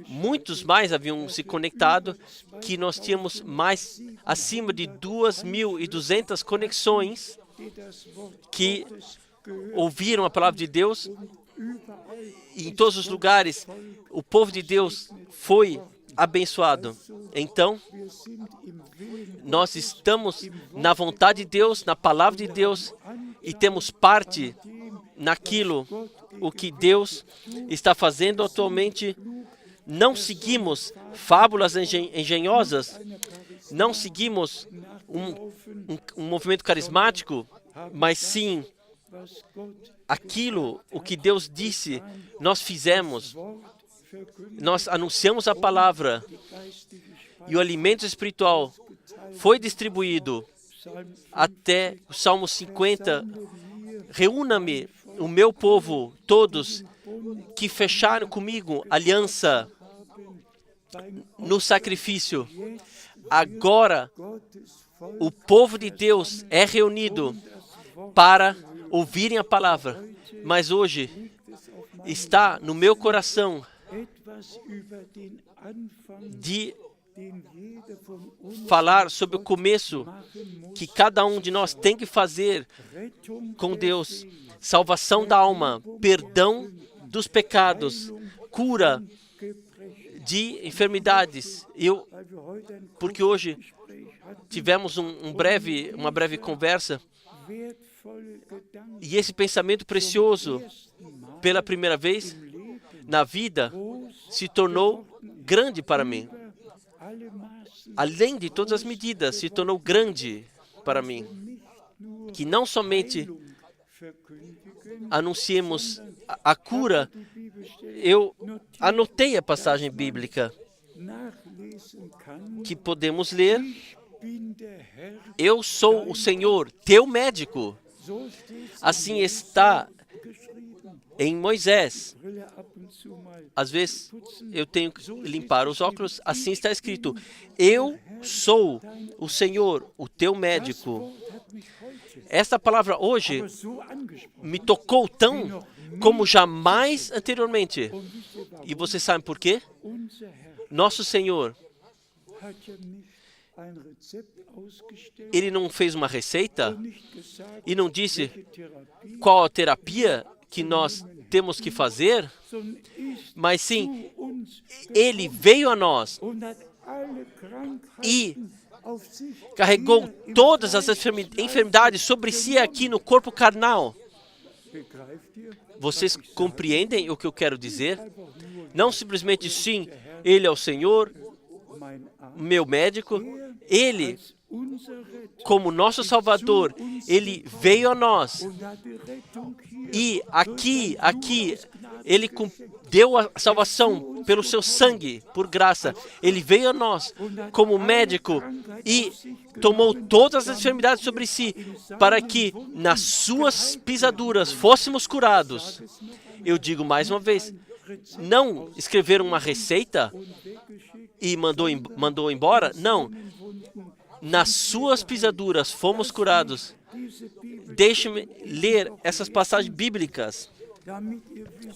muitos mais haviam se conectado, que nós tínhamos mais acima de 2.200 conexões que ouviram a palavra de Deus. E em todos os lugares, o povo de Deus foi abençoado. Então, nós estamos na vontade de Deus, na palavra de Deus, e temos parte naquilo o que Deus está fazendo atualmente. Não seguimos fábulas engenhosas, não seguimos um movimento carismático, mas sim aquilo o que Deus disse, nós fizemos. Nós anunciamos a palavra e o alimento espiritual foi distribuído até o Salmo 50. Reúna-me, o meu povo, todos que fecharam comigo aliança no sacrifício. Agora, o povo de Deus é reunido para ouvirem a palavra. Mas hoje está no meu coração de falar sobre o começo que cada um de nós tem que fazer com Deus. Salvação da alma, perdão dos pecados, cura de enfermidades. Porque hoje tivemos uma breve conversa, e esse pensamento precioso, pela primeira vez na vida, se tornou grande para mim. Além de todas as medidas, se tornou grande para mim. Que não somente anunciemos a cura. Eu anotei a passagem bíblica que podemos ler. Eu sou o Senhor, teu médico. Assim está em Moisés. Às vezes eu tenho que limpar os óculos. Assim está escrito: eu sou o Senhor, o teu médico. Esta palavra hoje me tocou tão como jamais anteriormente. E você sabe por quê? Nosso Senhor, Ele não fez uma receita e não disse qual a terapia que nós temos que fazer, mas sim, Ele veio a nós e carregou todas as enfermidades sobre si aqui no corpo carnal. Vocês compreendem o que eu quero dizer? Não simplesmente sim, Ele é o Senhor, meu médico. Ele, como nosso Salvador, Ele veio a nós. E aqui, Ele deu a salvação pelo seu sangue, por graça. Ele veio a nós como médico e tomou todas as enfermidades sobre si, para que nas suas pisaduras fôssemos curados. Eu digo mais uma vez, não escrever uma receita e mandou embora, não. Nas suas pisaduras fomos curados. Deixe-me ler essas passagens bíblicas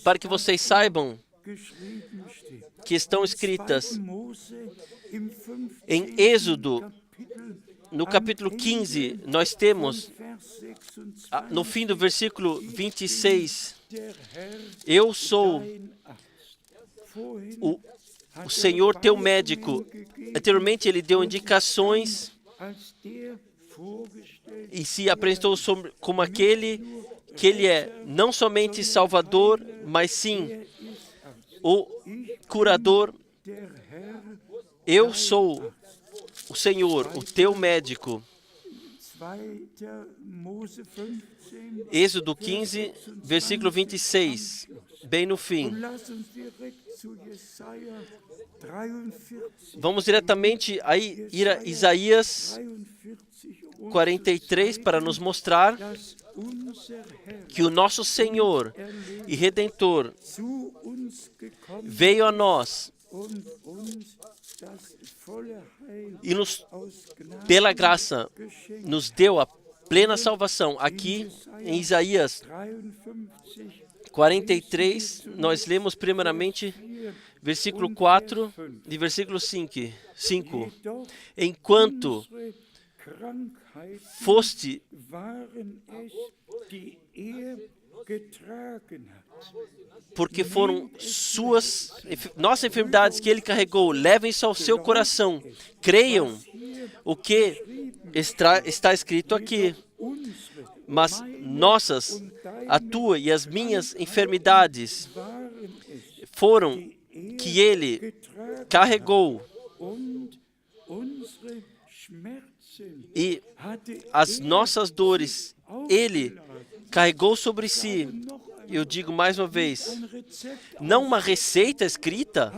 para que vocês saibam que estão escritas em Êxodo, no capítulo 15, nós temos, no fim do versículo 26, eu sou o Senhor teu médico. Anteriormente ele deu indicações e se apresentou como aquele que ele é, não somente Salvador, mas sim o curador. Eu sou o Senhor, o teu médico. Êxodo 15, versículo 26, bem no fim. Vamos diretamente ir a Isaías 43 para nos mostrar que o nosso Senhor e Redentor veio a nós e pela graça, nos deu a plena salvação. Aqui em Isaías 43, nós lemos primeiramente versículo 4 e versículo 5. Enquanto foste porque foram nossas enfermidades que ele carregou, levem-se ao seu coração, creiam o que está escrito aqui. Mas a tua e as minhas enfermidades foram que ele carregou, e as nossas dores ele carregou sobre si. Eu digo mais uma vez, não uma receita escrita,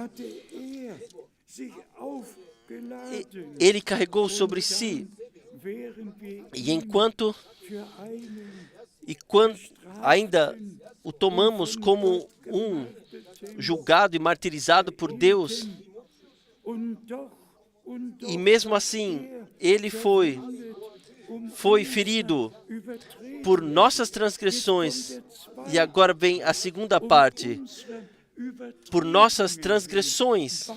ele carregou sobre si. E quando ainda o tomamos como um julgado e martirizado por Deus, e mesmo assim ele foi ferido por nossas transgressões. E agora vem a segunda parte. Por nossas transgressões.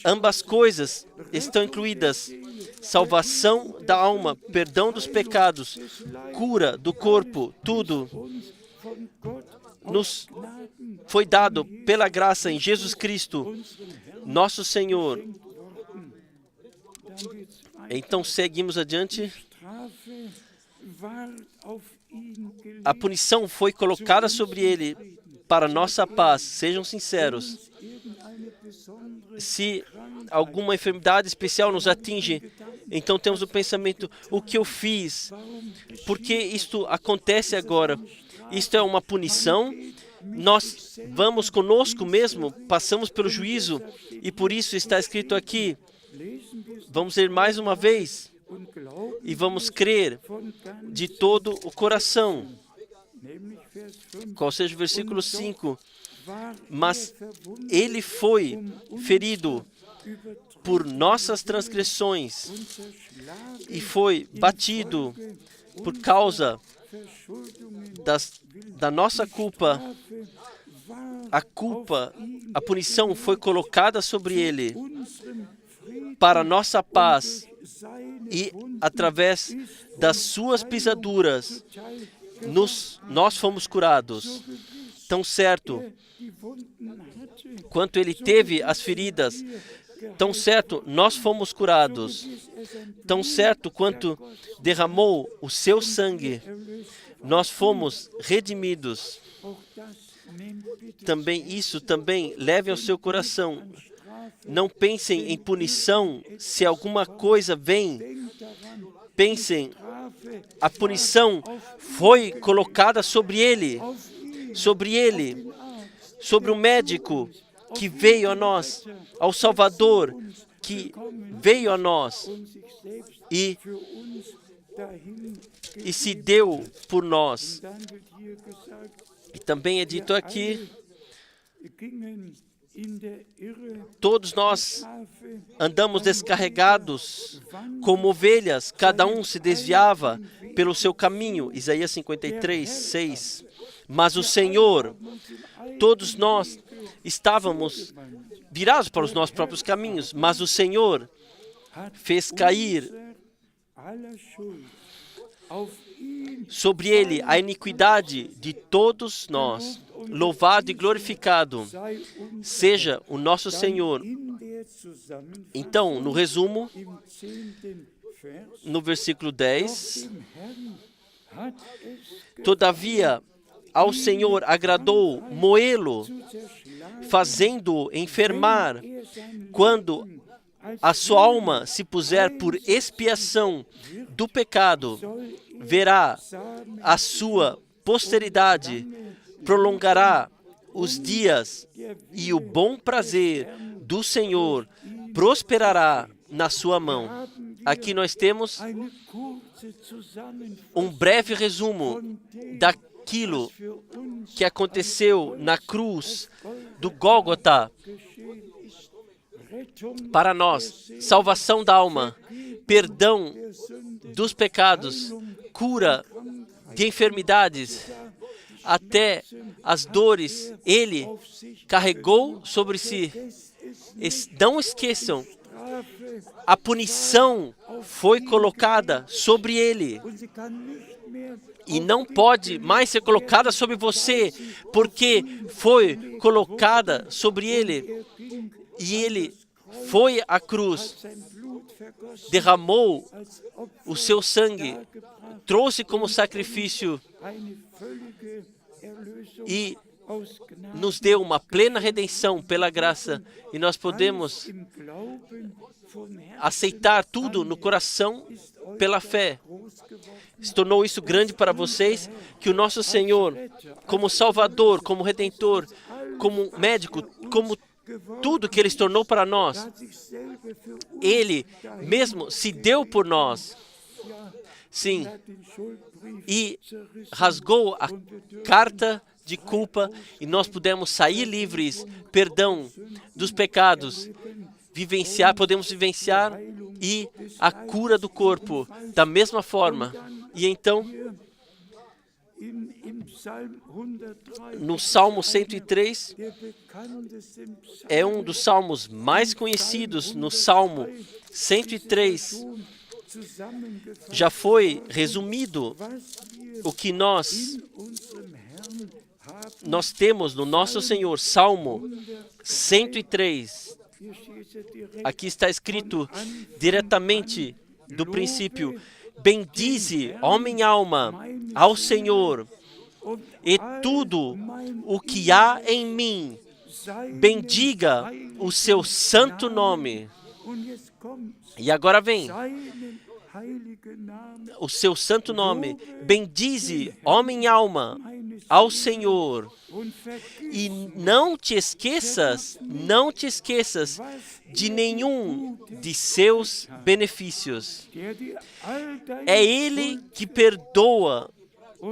Ambas coisas estão incluídas. Salvação da alma, perdão dos pecados, cura do corpo, tudo nos foi dado pela graça em Jesus Cristo, nosso Senhor. Então seguimos adiante. A punição foi colocada sobre ele para nossa paz. Sejam sinceros. Se alguma enfermidade especial nos atinge, então temos o pensamento: o que eu fiz? Por que isto acontece agora? Isto é uma punição? Nós vamos conosco mesmo, passamos pelo juízo, e por isso está escrito aqui. Vamos ler mais uma vez e vamos crer de todo o coração. Qual seja o versículo 5? Mas ele foi ferido por nossas transgressões e foi batido por causa da nossa culpa. A punição foi colocada sobre ele para nossa paz, e através das suas pisaduras nós fomos curados. Tão certo quanto ele teve as feridas, tão certo nós fomos curados. Tão certo quanto derramou o seu sangue, nós fomos redimidos. Isso também leve ao seu coração. Não pensem em punição se alguma coisa vem. Pensem, a punição foi colocada sobre ele, sobre o médico que veio a nós, ao Salvador que veio a nós e se deu por nós. E também é dito aqui, todos nós andamos descarregados como ovelhas, cada um se desviava pelo seu caminho. Isaías 53, 6. Mas o Senhor, todos nós estávamos virados para os nossos próprios caminhos, mas o Senhor fez cair sobre ele a iniquidade de todos nós. Louvado e glorificado seja o nosso Senhor. Então, no resumo, no versículo 10, todavia ao Senhor agradou moê-lo, fazendo-o enfermar, quando a sua alma se puser por expiação do pecado, verá a sua posteridade, prolongará os dias, e o bom prazer do Senhor prosperará na sua mão. Aqui nós temos um breve resumo daquilo que aconteceu na cruz do Gólgota para nós: salvação da alma, perdão dos pecados, cura de enfermidades, até as dores Ele carregou sobre si. Não esqueçam, a punição foi colocada sobre Ele e não pode mais ser colocada sobre você, porque foi colocada sobre Ele. E Ele foi à cruz, derramou o seu sangue, trouxe como sacrifício e nos deu uma plena redenção pela graça. E nós podemos aceitar tudo no coração pela fé. Se tornou isso grande para vocês, que o nosso Senhor, como Salvador, como Redentor, como médico, como tudo que Ele se tornou para nós, Ele mesmo se deu por nós. Sim, e rasgou a carta de culpa, e nós pudemos sair livres, perdão dos pecados, podemos vivenciar e a cura do corpo da mesma forma. E então, no Salmo 103, é um dos salmos mais conhecidos. No Salmo 103, já foi resumido o que nós temos no nosso Senhor. Salmo 103. Aqui está escrito diretamente do princípio: bendize, ó minha alma, ao Senhor, e tudo o que há em mim, bendiga o seu santo nome. E agora vem o seu santo nome. Bendize, ó minha alma, ao Senhor. E não te esqueças de nenhum de seus benefícios. É Ele que perdoa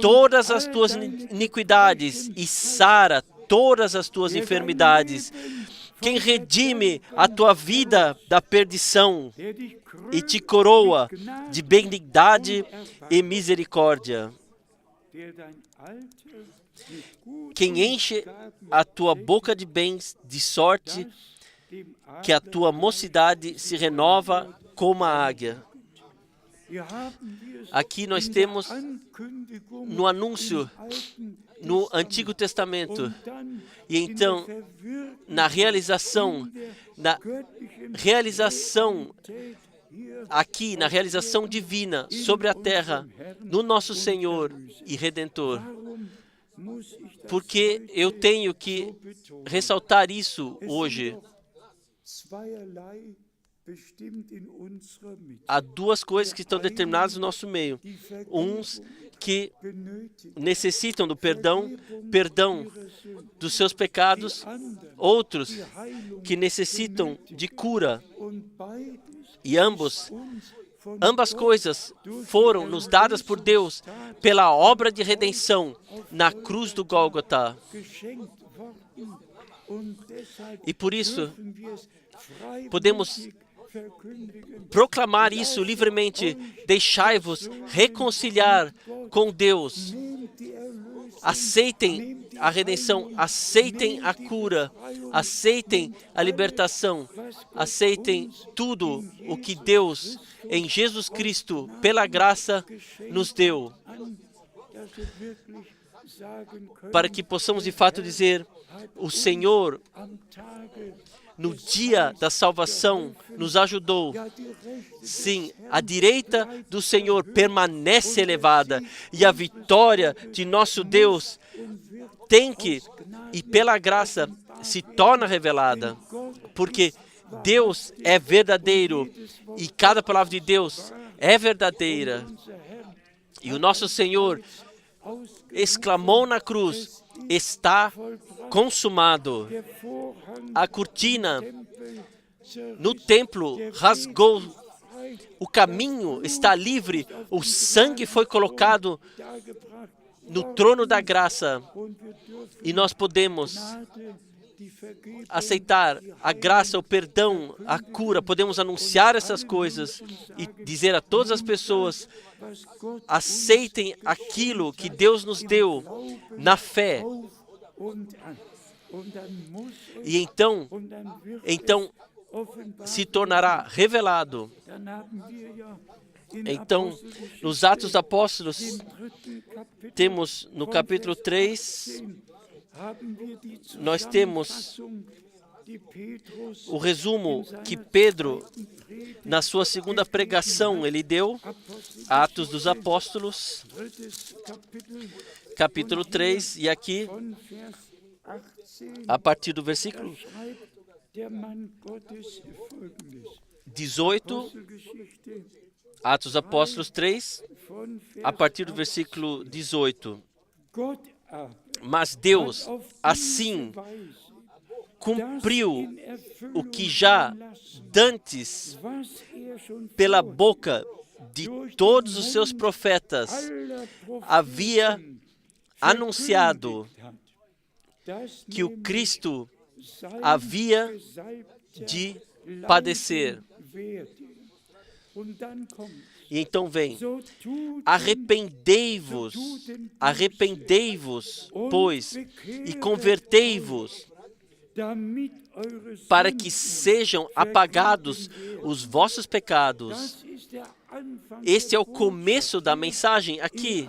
todas as tuas iniquidades e sara todas as tuas enfermidades. Quem redime a tua vida da perdição e te coroa de benignidade e misericórdia. Quem enche a tua boca de bens, de sorte que a tua mocidade se renova como a águia. Aqui nós temos no anúncio no Antigo Testamento, e então na realização aqui, na realização divina sobre a terra, no nosso Senhor e Redentor. Porque eu tenho que ressaltar isso hoje. Há duas coisas que estão determinadas no nosso meio. Uns que necessitam do perdão dos seus pecados. Outros que necessitam de cura. E ambas coisas foram nos dadas por Deus pela obra de redenção na cruz do Gólgota. E por isso, podemos proclamar isso livremente. Deixai-vos reconciliar com Deus. Aceitem a redenção, aceitem a cura, aceitem a libertação, aceitem tudo o que Deus, em Jesus Cristo, pela graça, nos deu, para que possamos de fato dizer: o Senhor, no dia da salvação, nos ajudou. Sim, a direita do Senhor permanece elevada e a vitória de nosso Deus tem que, e pela graça, se torna revelada. Porque Deus é verdadeiro e cada palavra de Deus é verdadeira. E o nosso Senhor exclamou na cruz: está consumado. A cortina no templo rasgou, o caminho está livre, o sangue foi colocado no trono da graça e nós podemos aceitar a graça, o perdão, a cura. Podemos anunciar essas coisas e dizer a todas as pessoas: aceitem aquilo que Deus nos deu na fé. E então se tornará revelado. Então, nos Atos dos Apóstolos, temos no capítulo 3, nós temos o resumo que Pedro, na sua segunda pregação, ele deu, Atos dos Apóstolos, capítulo 3, e aqui, a partir do versículo 18, Atos dos Apóstolos 3, a partir do versículo 18. Mas Deus, assim, cumpriu o que já dantes, pela boca de todos os seus profetas, havia anunciado, que o Cristo havia de padecer. E então vem: arrependei-vos, pois, e convertei-vos, para que sejam apagados os vossos pecados. Este é o começo da mensagem aqui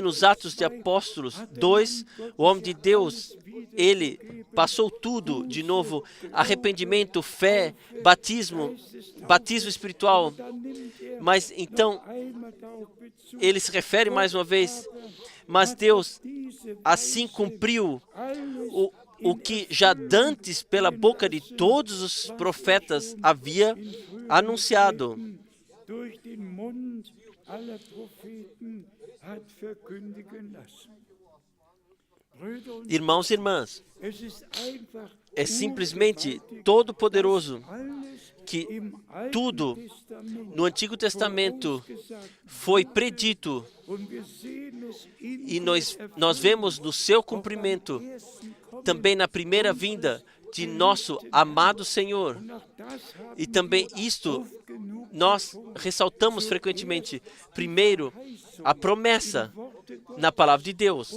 nos Atos de Apóstolos 2, o homem de Deus, ele passou tudo de novo: arrependimento, fé, batismo espiritual. Mas então, ele se refere mais uma vez: mas Deus assim cumpriu o que já dantes pela boca de todos os profetas havia anunciado. Irmãos e irmãs, é simplesmente todo-poderoso que tudo no Antigo Testamento foi predito e nós vemos no seu cumprimento também na primeira vinda de nosso amado Senhor. E também isto nós ressaltamos frequentemente. Primeiro, a promessa na palavra de Deus.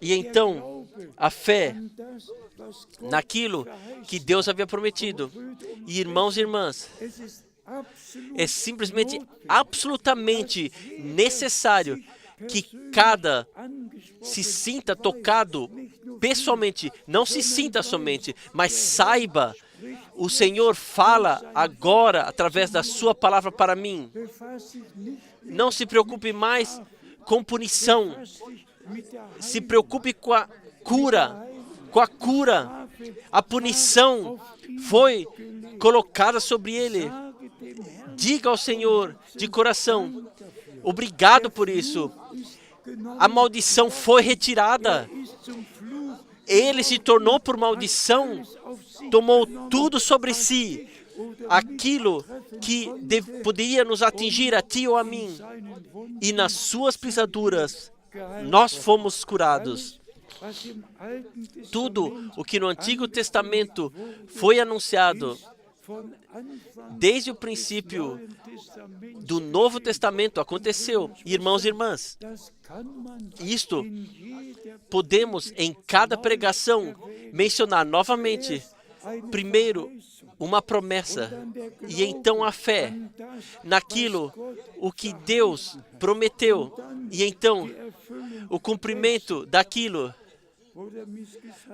E então, a fé naquilo que Deus havia prometido. E irmãos e irmãs, é simplesmente, absolutamente necessário que cada se sinta tocado pessoalmente, não se sinta somente, mas saiba: o Senhor fala agora através da sua palavra para mim. Não se preocupe mais com punição, se preocupe com a cura. A punição foi colocada sobre ele. Diga ao Senhor de coração: obrigado por isso. A maldição foi retirada. Ele se tornou por maldição, tomou tudo sobre si. Aquilo que poderia nos atingir a ti ou a mim. E nas suas pisaduras nós fomos curados. Tudo o que no Antigo Testamento foi anunciado, desde o princípio do Novo Testamento aconteceu. Irmãos e irmãs, isto podemos em cada pregação mencionar novamente, primeiro, uma promessa e então a fé naquilo o que Deus prometeu e então o cumprimento daquilo.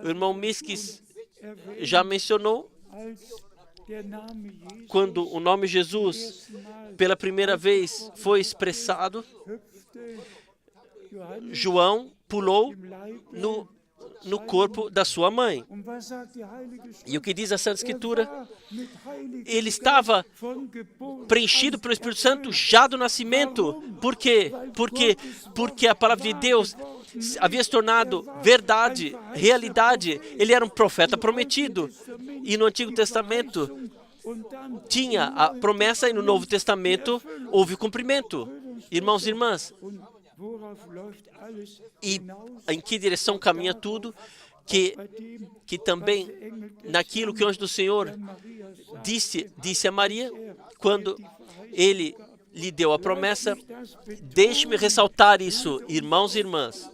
O irmão Miskis já mencionou quando o nome Jesus pela primeira vez foi expressado, João pulou no corpo da sua mãe. E o que diz a Santa Escritura? Ele estava preenchido pelo Espírito Santo já do nascimento. Por quê? Porque a palavra de Deus havia se tornado verdade, realidade. Ele era um profeta prometido. E no Antigo Testamento tinha a promessa e no Novo Testamento houve o cumprimento. Irmãos e irmãs, e em que direção caminha tudo? Que também naquilo que o anjo do Senhor disse a Maria, quando ele lhe deu a promessa. Deixe-me ressaltar isso, irmãos e irmãs.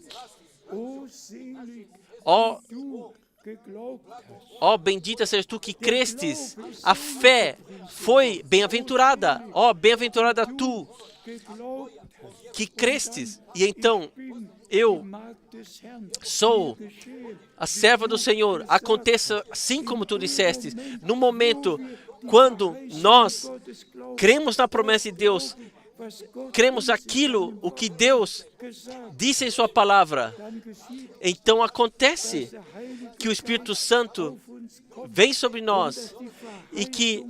Ó, bendita sejas tu que crestes, a fé foi bem-aventurada. Ó, bem-aventurada tu que crestes. E então, eu sou a serva do Senhor. Aconteça assim como tu disseste. No momento quando nós cremos na promessa de Deus, cremos aquilo, o que Deus disse em sua palavra, então acontece que o Espírito Santo vem sobre nós e que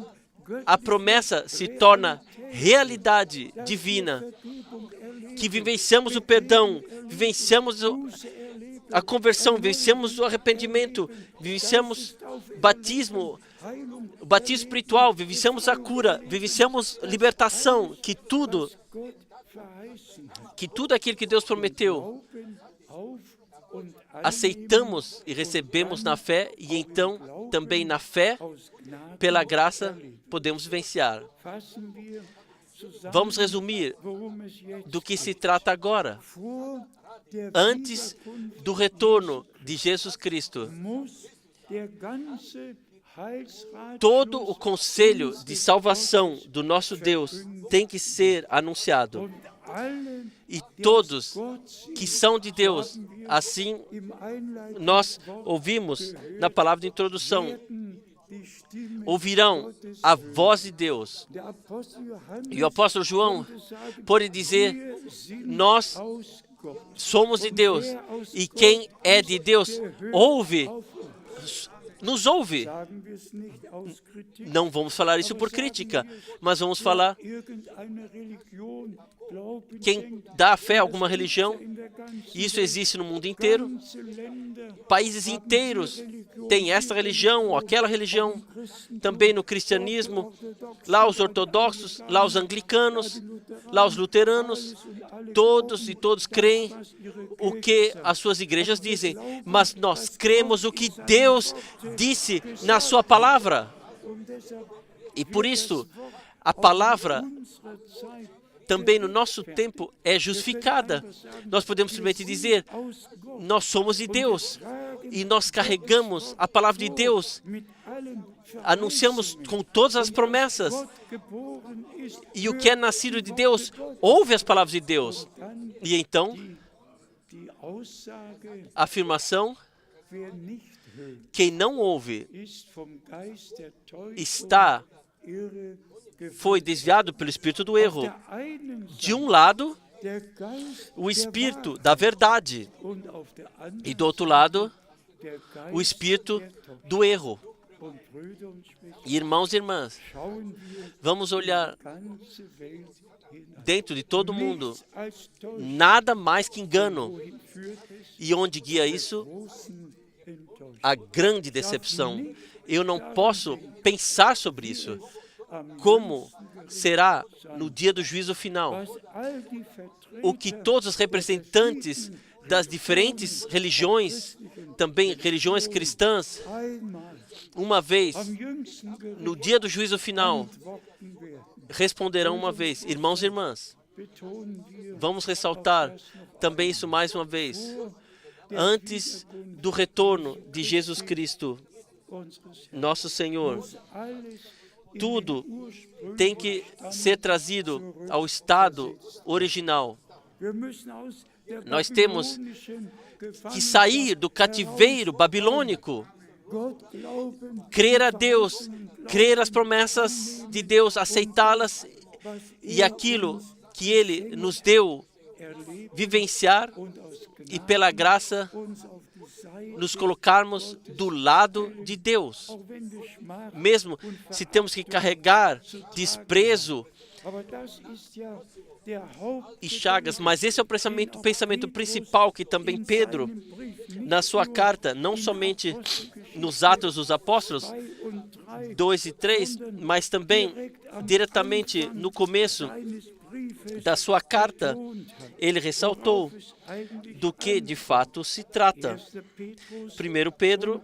a promessa se torna realidade divina, que vivenciamos o perdão, vivenciamos a conversão, vivenciamos o arrependimento, vivenciamos batismo, o batismo espiritual, vivenciamos a cura, vivenciamos libertação, que tudo aquilo que Deus prometeu, aceitamos e recebemos na fé, e então também na fé, pela graça, podemos vivenciar. Vamos resumir do que se trata agora. Antes do retorno de Jesus Cristo, todo o conselho de salvação do nosso Deus tem que ser anunciado. E todos que são de Deus, assim nós ouvimos na palavra de introdução, ouvirão a voz de Deus. E o apóstolo João pode dizer, nós somos de Deus, e quem é de Deus ouve, nos ouve. Não vamos falar isso por crítica, mas vamos falar, quem dá fé a alguma religião, isso existe no mundo inteiro, países inteiros têm essa religião ou aquela religião, também no cristianismo, lá os ortodoxos, lá os anglicanos, lá os luteranos, todos creem o que as suas igrejas dizem, mas nós cremos o que Deus disse na sua palavra. E por isso, a palavra também no nosso tempo é justificada. Nós podemos simplesmente dizer, nós somos de Deus e nós carregamos a palavra de Deus, anunciamos com todas as promessas, e o que é nascido de Deus ouve as palavras de Deus. E então, a afirmação, quem não ouve foi desviado pelo espírito do erro. De um lado, o espírito da verdade, e do outro lado, o espírito do erro. Irmãos e irmãs, vamos olhar dentro de todo mundo, nada mais que engano. E onde guia isso? A grande decepção. Eu não posso pensar sobre isso. Como será no dia do juízo final? O que todos os representantes das diferentes religiões, também religiões cristãs, uma vez, no dia do juízo final, responderão uma vez. Irmãos e irmãs, vamos ressaltar também isso mais uma vez. antes do retorno de Jesus Cristo, nosso Senhor. Tudo tem que ser trazido ao estado original. Nós temos que sair do cativeiro babilônico, crer a Deus, crer as promessas de Deus, aceitá-las e aquilo que Ele nos deu, vivenciar e pela graça nos colocarmos do lado de Deus. Mesmo se temos que carregar desprezo e chagas, mas esse é o pensamento principal que também Pedro, na sua carta, não somente nos Atos dos Apóstolos 2 e 3, mas também diretamente no começo da sua carta, ele ressaltou do que de fato se trata. 1 Pedro,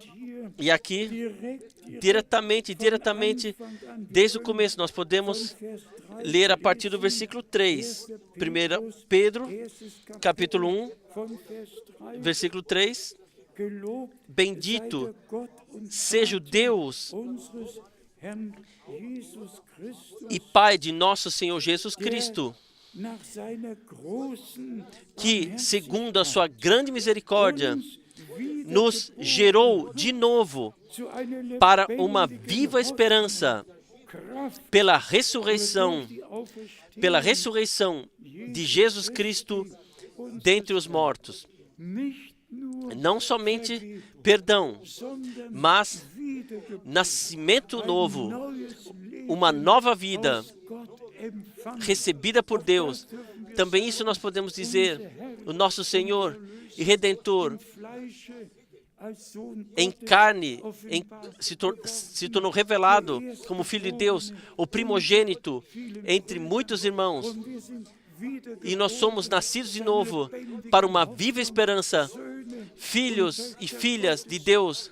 e aqui, diretamente, desde o começo, nós podemos ler a partir do versículo 3. 1 Pedro, capítulo 1, versículo 3. Bendito seja o Deus e Pai de nosso Senhor Jesus Cristo, que, segundo a sua grande misericórdia, nos gerou de novo para uma viva esperança pela ressurreição de Jesus Cristo dentre os mortos. Não somente perdão, mas nascimento novo, uma nova vida recebida por Deus. Também isso nós podemos dizer, o nosso Senhor e Redentor em carne se tornou revelado como Filho de Deus, o primogênito entre muitos irmãos. E nós somos nascidos de novo para uma viva esperança, filhos e filhas de Deus.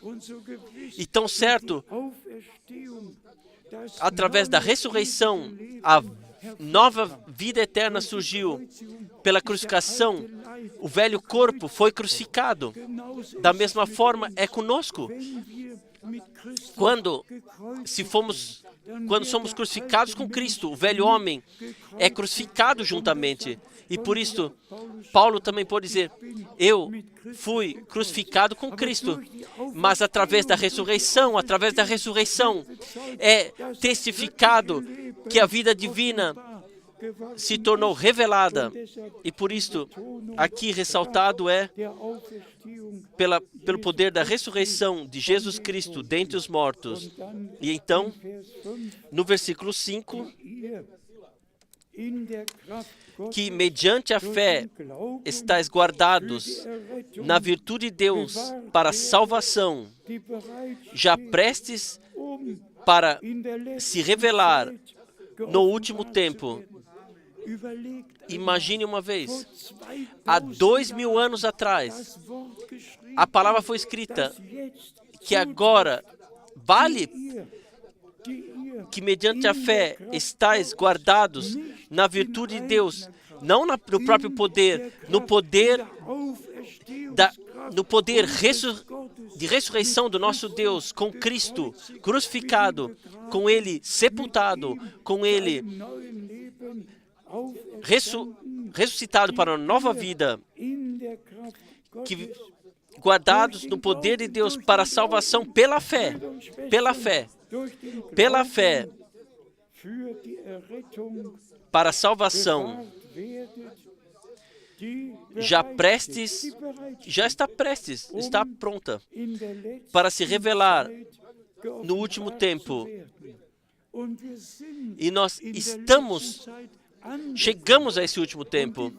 E tão certo, através da ressurreição, a nova vida eterna surgiu pela crucificação. O velho corpo foi crucificado. Da mesma forma, é conosco. Quando somos crucificados com Cristo, o velho homem é crucificado juntamente. E por isso, Paulo também pode dizer, eu fui crucificado com Cristo, mas através da ressurreição é testificado que a vida divina se tornou revelada. E por isso, aqui ressaltado é pelo poder da ressurreição de Jesus Cristo dentre os mortos. E então, no versículo 5, que mediante a fé estáis guardados na virtude de Deus para a salvação, já prestes para se revelar no último tempo. Imagine uma vez, há 2000 anos atrás, a palavra foi escrita que agora vale que mediante a fé estáis guardados na virtude de Deus, não no próprio poder, no poder de ressurreição do nosso Deus, com Cristo crucificado, com Ele sepultado, com Ele ressuscitado para uma nova vida, guardados no poder de Deus para a salvação pela fé, para a salvação, está pronta para se revelar no último tempo. E nós chegamos a esse último tempo.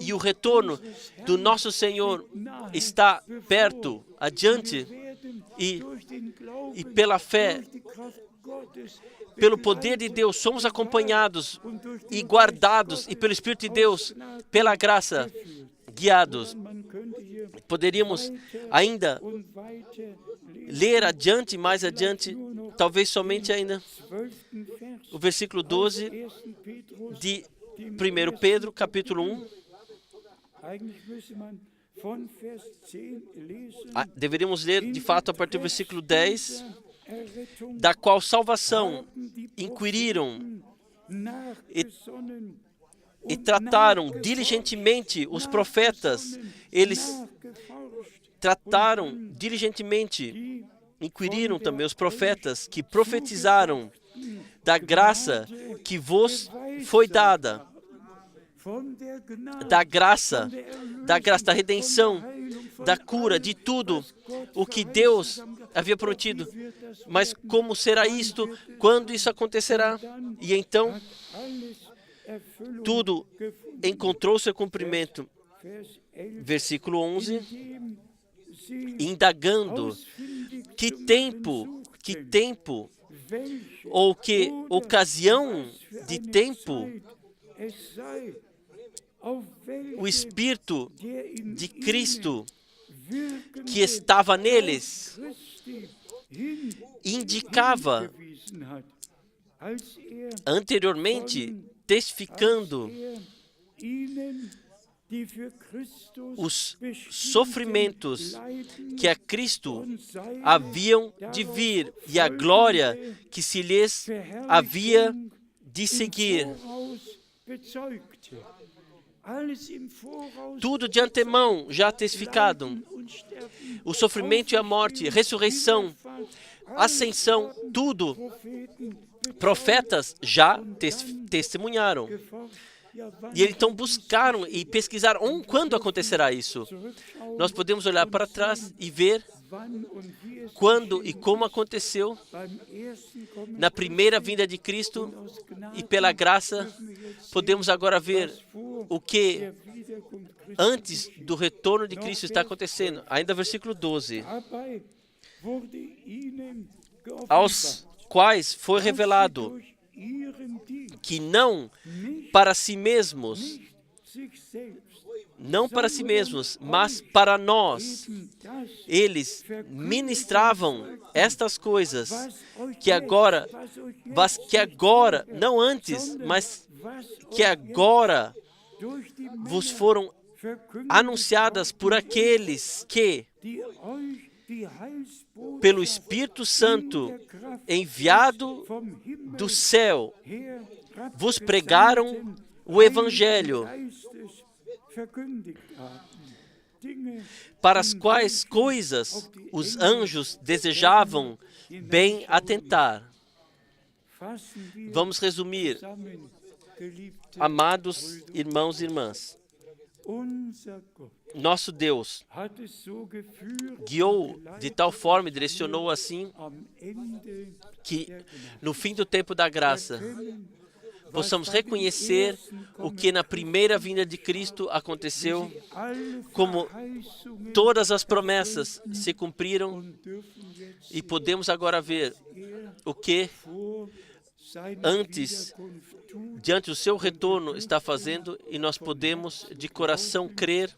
E o retorno do nosso Senhor está perto, adiante. E pela fé, pelo poder de Deus, somos acompanhados e guardados, e pelo Espírito de Deus, pela graça, guiados. Poderíamos ainda ler adiante, mais adiante, talvez somente ainda o versículo 12 de 1 Pedro, capítulo 1. Deveríamos ler de fato a partir do versículo 10, da qual salvação inquiriram e trataram diligentemente os profetas. Eles trataram diligentemente, inquiriram também os profetas que profetizaram da graça que vos foi dada, da graça, da redenção, da cura, de tudo o que Deus havia prometido. Mas como será isto? Quando isso acontecerá? E então, tudo encontrou seu cumprimento. Versículo 11, indagando que tempo, ou que ocasião de tempo o Espírito de Cristo que estava neles indicava anteriormente, testificando os sofrimentos que a Cristo haviam de vir e a glória que se lhes havia de seguir. Tudo de antemão já testificado. O sofrimento e a morte, ressurreição, ascensão, tudo. Profetas já testemunharam. E eles então buscaram e pesquisaram quando acontecerá isso. Nós podemos olhar para trás e ver quando e como aconteceu na primeira vinda de Cristo, e pela graça podemos agora ver o que antes do retorno de Cristo está acontecendo. Ainda versículo 12. Aos quais foi revelado que não para si mesmos, mas para nós, eles ministravam estas coisas que agora, não antes, mas que agora vos foram anunciadas por aqueles que, pelo Espírito Santo enviado do céu, vos pregaram o Evangelho, para as quais coisas os anjos desejavam bem atentar. Vamos resumir, amados irmãos e irmãs. Nosso Deus guiou de tal forma e direcionou assim que no fim do tempo da graça possamos reconhecer o que na primeira vinda de Cristo aconteceu, como todas as promessas se cumpriram, e podemos agora ver o que diante do seu retorno está fazendo, e nós podemos de coração crer,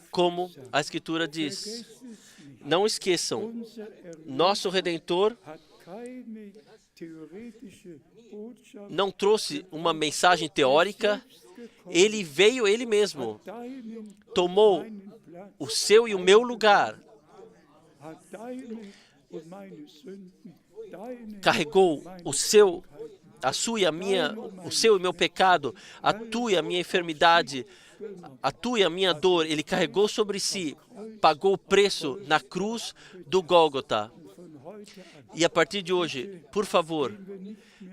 como a Escritura diz. Não esqueçam, nosso Redentor não trouxe uma mensagem teórica, ele veio ele mesmo, tomou o seu e o meu lugar, carregou o seu, a sua e a minha, o seu e meu pecado, a tua e a minha enfermidade, a tua e a minha dor. Ele carregou sobre si, pagou o preço na cruz do Gólgota. E a partir de hoje, por favor,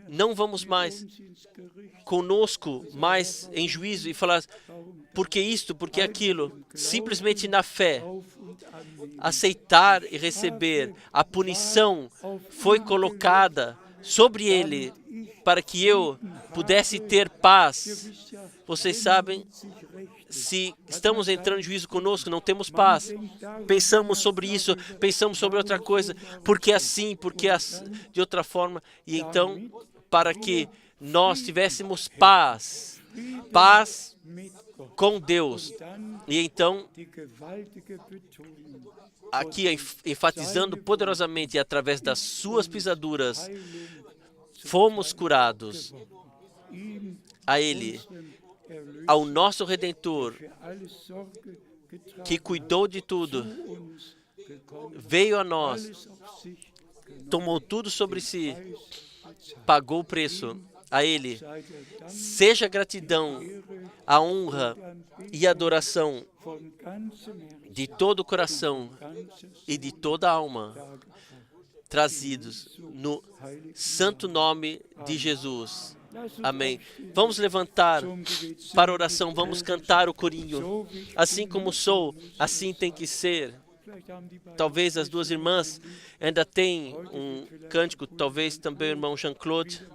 não vamos mais conosco mais em juízo e falar porque isto, porque aquilo. Simplesmente na fé, aceitar e receber. A punição foi colocada sobre ele para que eu pudesse ter paz. Vocês sabem, se estamos entrando em juízo conosco, não temos paz. Pensamos sobre isso, pensamos sobre outra coisa, porque assim, de outra forma. E então, para que nós tivéssemos paz com Deus. E então, aqui enfatizando poderosamente, através das suas pisaduras, fomos curados. A Ele, ao nosso Redentor, que cuidou de tudo, veio a nós, tomou tudo sobre si, pagou o preço. A Ele seja gratidão, a honra e a adoração de todo o coração e de toda a alma, trazidos no santo nome de Jesus. Amém. Vamos levantar para a oração, vamos cantar o corinho. Assim como sou, assim tem que ser. Talvez as duas irmãs ainda têm um cântico, talvez também o irmão Jean-Claude,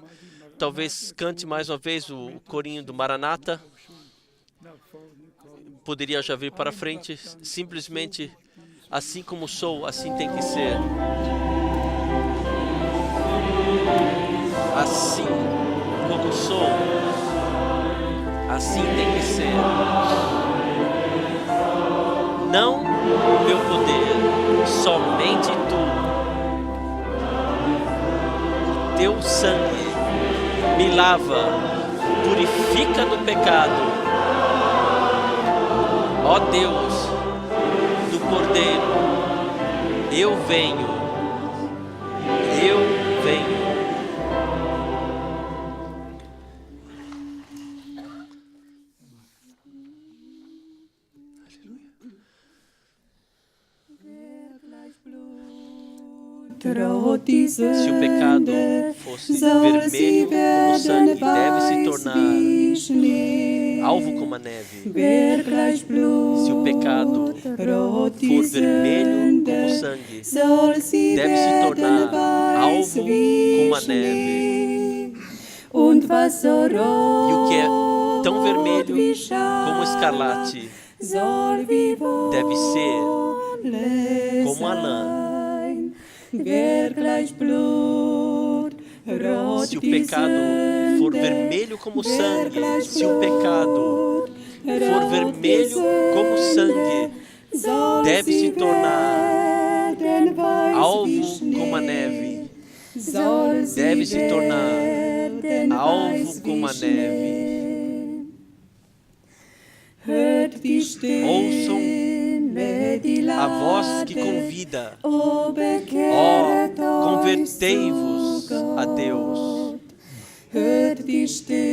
talvez cante mais uma vez o corinho do Maranata. Poderia já vir para frente, simplesmente assim como sou, assim tem que ser. Assim como sou, assim tem que ser. Não o meu poder, somente tu. O teu sangue me lava, purifica do pecado. Ó Deus do Cordeiro, eu venho, eu venho. Se o pecado fosse vermelho como sangue, deve se tornar alvo como a neve. Se o pecado for vermelho como sangue, deve se tornar alvo como a neve. E o que é tão vermelho como escarlate deve ser como a lã. Se o pecado for vermelho como sangue, se o pecado for vermelho como sangue, deve se tornar alvo como a neve. Deve se tornar alvo como a neve. Ouçam a voz que convida. Ó, convertei-vos a Deus.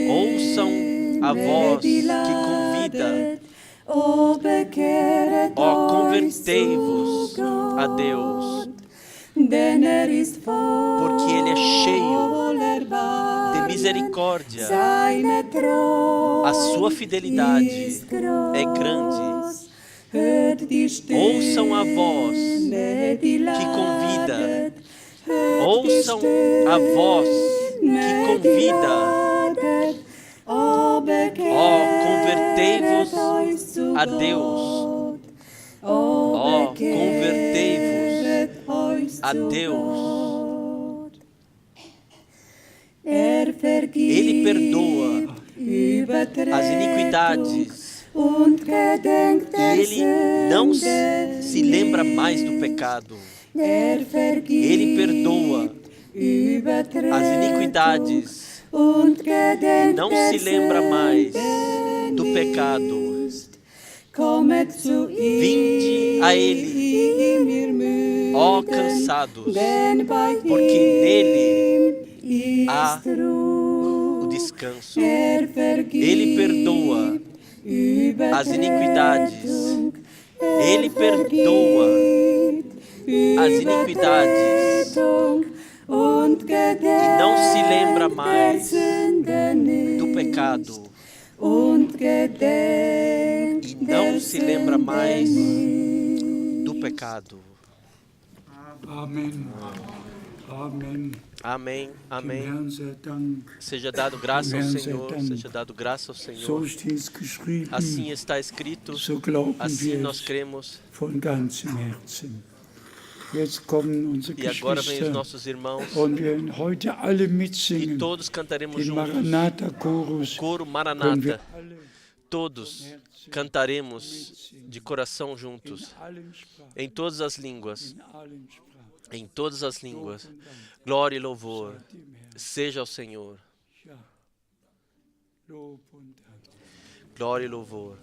Ouçam a voz que convida. Ó, convertei-vos a Deus. Porque Ele é cheio de misericórdia. A sua fidelidade é grande. Ouçam a voz que convida. Ouçam a voz que convida. Ó, convertei-vos a Deus. Ó, convertei-vos a Deus. Ele perdoa as iniquidades. E Ele não se lembra mais do pecado. Ele perdoa as iniquidades. Não se lembra mais do pecado. Vinde a Ele, ó cansados, porque nele há o descanso. Ele perdoa as iniquidades. Ele perdoa as iniquidades e não se lembra mais do pecado. E não se lembra mais do pecado. Amém. Amém. Amém, amém. Seja dado graça ao Senhor, seja dado graça ao Senhor. Assim está escrito, assim nós cremos. E agora vem os nossos irmãos e todos cantaremos juntos o coro Maranata. Todos cantaremos de coração juntos, em todas as línguas. Em todas as línguas. Glória e louvor seja ao Senhor. Glória e louvor.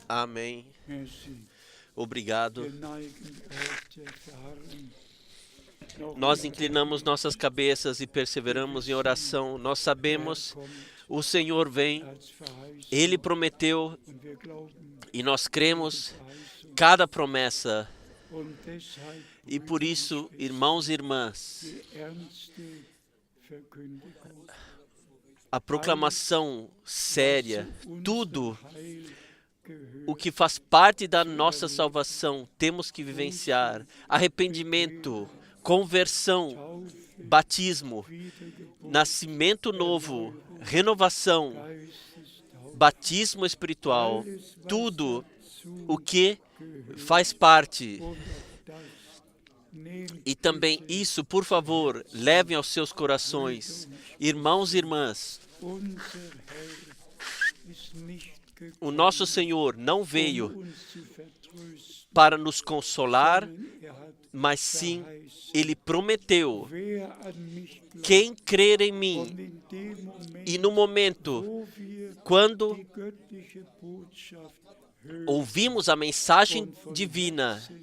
Amém. Obrigado. Nós inclinamos nossas cabeças e perseveramos em oração. Nós sabemos, o Senhor vem, Ele prometeu e nós cremos cada promessa. E por isso, irmãos e irmãs, a proclamação séria, tudo o que faz parte da nossa salvação, temos que vivenciar. Arrependimento, conversão, batismo, nascimento novo, renovação, batismo espiritual, tudo o que faz parte. E também isso, por favor, levem aos seus corações. Irmãos e irmãs, o nosso Senhor não veio para nos consolar, sondern er hat mas sim, verheißen, Ele prometeu: wer an mich glaubt. quem crer em Und mim. in dem Moment, E no momento, wo wir quando die göttliche Botschaft hören ouvimos a mensagem und von divina Herzen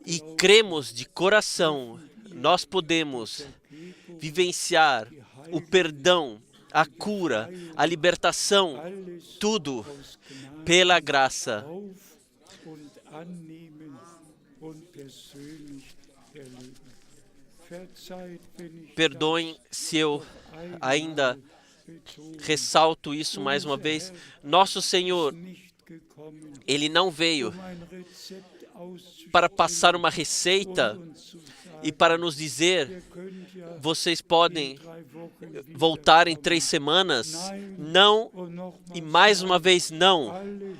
e glauben, cremos de coração, nós podemos Vergebung, vivenciar o perdão, a cura, a libertação, alles tudo aus Gnade pela graça. auf und annehmen und persönlich erleben. Verzeiht, wenn ich Perdoem se eu das ainda einmal betone. ressalto isso mais uma vez. Nosso Senhor, Nicht gekommen, Ele não veio ein Rezept auszusprechen para passar uma receita und uns zu sagen, e para nos dizer: ihr könnt ja vocês podem 3 Wochen wieder voltar em kommen. 3 semanas. Nein, Não, und nochmals e mais uma nein. vez não. Alle,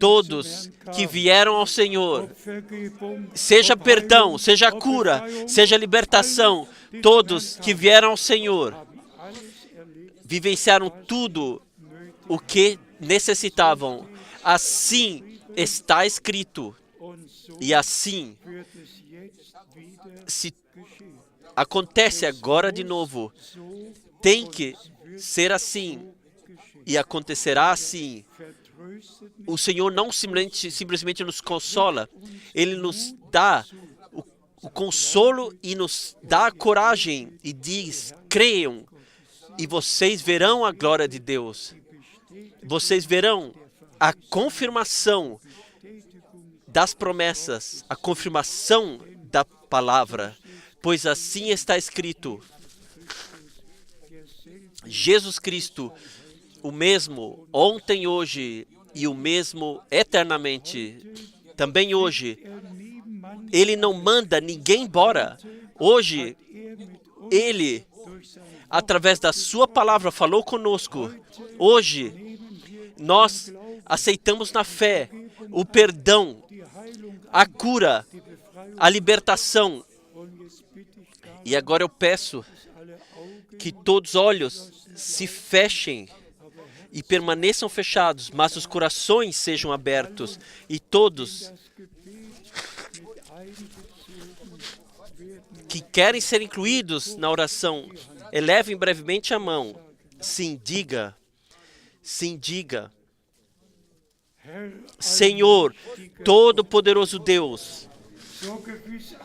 Todos que vieram ao Senhor, ob Vergebung, seja ob perdão, Heilung, seja ob cura, Befreiung, seja libertação, alle, die todos zum Herrn que kamen, vieram ao Senhor haben alles erlebt, vivenciaram tudo nötig o que necessitavam. Assim está escrito, und so e assim wird es jetzt wieder se geschehen. acontece agora de novo. So Tem que ser assim geschehen. e acontecerá assim. Vertröstet mich O Senhor não simplesmente nos consola, Ele nos dá o consolo e nos dá a coragem e diz: creiam e vocês verão a glória de Deus. Vocês verão a confirmação das promessas, a confirmação da palavra, pois assim está escrito. Jesus Cristo, o mesmo ontem, hoje e o mesmo eternamente, também hoje. Ele não manda ninguém embora. Hoje, Ele, através da sua palavra, falou conosco. Hoje, nós aceitamos na fé o perdão, a cura, a libertação. E agora eu peço que todos os olhos se fechem e permaneçam fechados, mas os corações sejam abertos e todos que querem ser incluídos na oração, elevem brevemente a mão. Sim, diga. Sim, diga. Senhor, Todo-Poderoso Deus,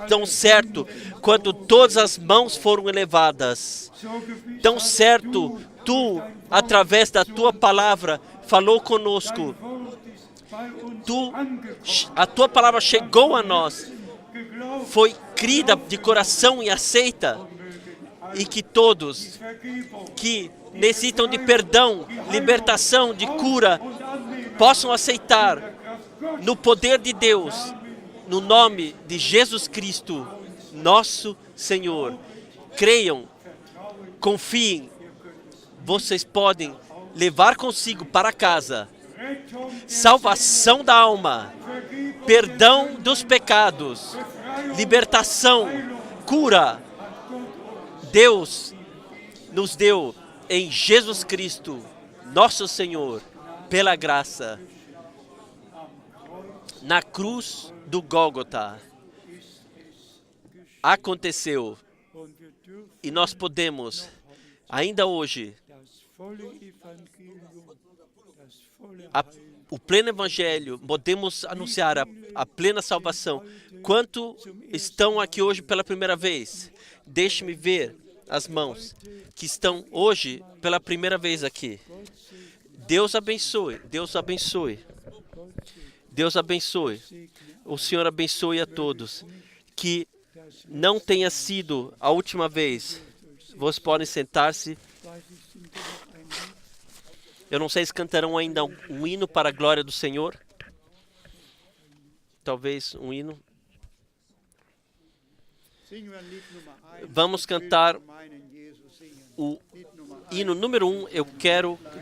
tão certo quando todas as mãos foram elevadas, tão certo Tu, através da Tua palavra, falou conosco. A Tua palavra chegou a nós, foi crida de coração e aceita, e que todos que necessitam de perdão, libertação, de cura, possam aceitar no poder de Deus, no nome de Jesus Cristo, nosso Senhor. Creiam, confiem, vocês podem levar consigo para casa salvação da alma, perdão dos pecados, libertação, cura. Deus nos deu em Jesus Cristo, nosso Senhor, pela graça, na cruz do Gólgota. Aconteceu e nós podemos, ainda hoje, o pleno evangelho, podemos anunciar a plena salvação. Quanto estão aqui hoje pela primeira vez? Deixe-me ver as mãos que estão hoje pela primeira vez aqui. Deus abençoe, Deus abençoe. Deus abençoe. O Senhor abençoe a todos. Que não tenha sido a última vez. Vocês podem sentar-se. Eu não sei se cantarão ainda um hino para a glória do Senhor. Talvez um hino. Vamos cantar o hino número 1,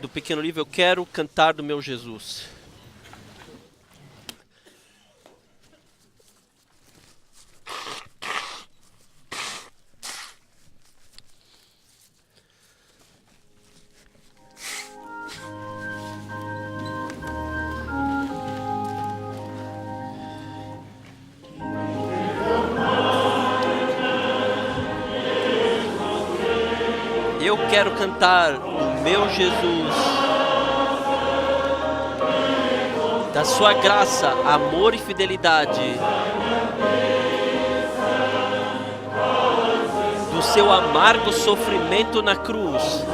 do pequeno livro, eu quero cantar do meu Jesus. Eu quero cantar do meu Jesus, da sua graça, amor e fidelidade, do seu amargo sofrimento na cruz,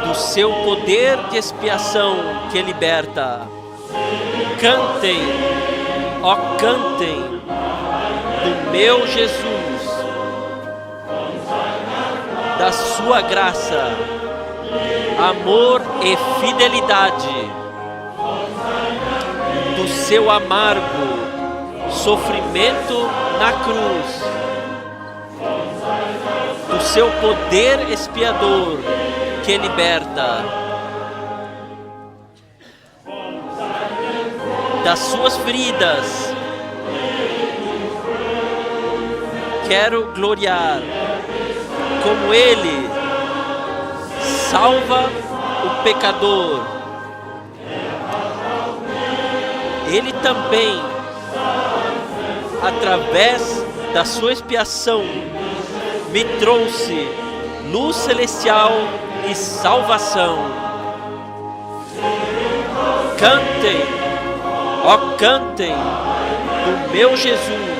do seu poder de expiação que liberta. Cantem, ó cantem, do meu Jesus, da sua graça, amor e fidelidade, do seu amargo sofrimento na cruz, do seu poder expiador que liberta, das suas feridas quero gloriar, como Ele salva o pecador. Ele também, através da sua expiação, me trouxe luz celestial e salvação. Cantem, ó cantem, do meu Jesus,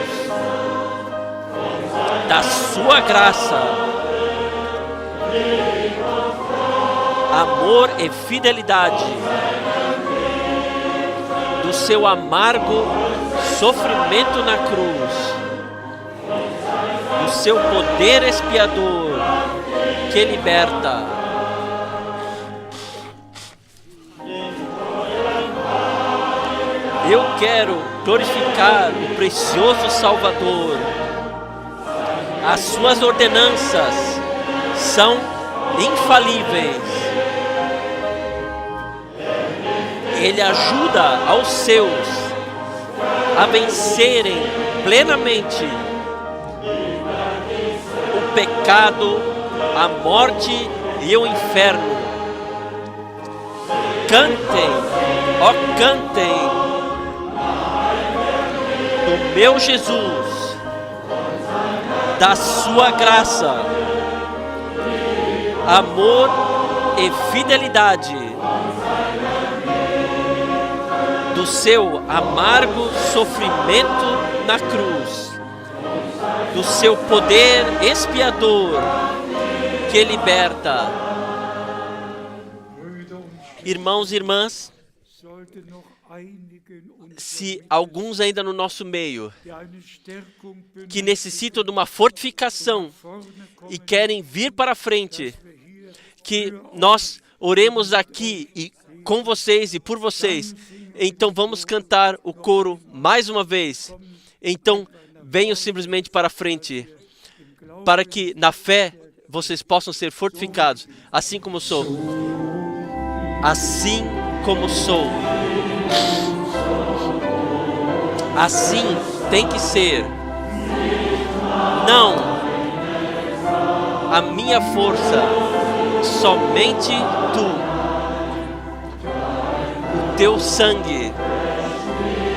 da sua graça, amor e fidelidade, do seu amargo sofrimento na cruz, do seu poder expiador que liberta. Eu quero glorificar o precioso Salvador. As suas ordenanças são infalíveis. Ele ajuda aos seus a vencerem plenamente o pecado, a morte e o inferno. Cantem, ó cantem, do meu Jesus, da sua graça, amor e fidelidade, do seu amargo sofrimento na cruz, do seu poder expiador que liberta. Irmãos e irmãs, se alguns ainda no nosso meio que necessitam de uma fortificação e querem vir para frente, que nós oremos aqui e com vocês e por vocês. Então vamos cantar o coro mais uma vez. Então venham simplesmente para frente, para que na fé vocês possam ser fortificados, assim como sou. Assim como sou. Assim tem que ser. Não a minha força, somente tu. O teu sangue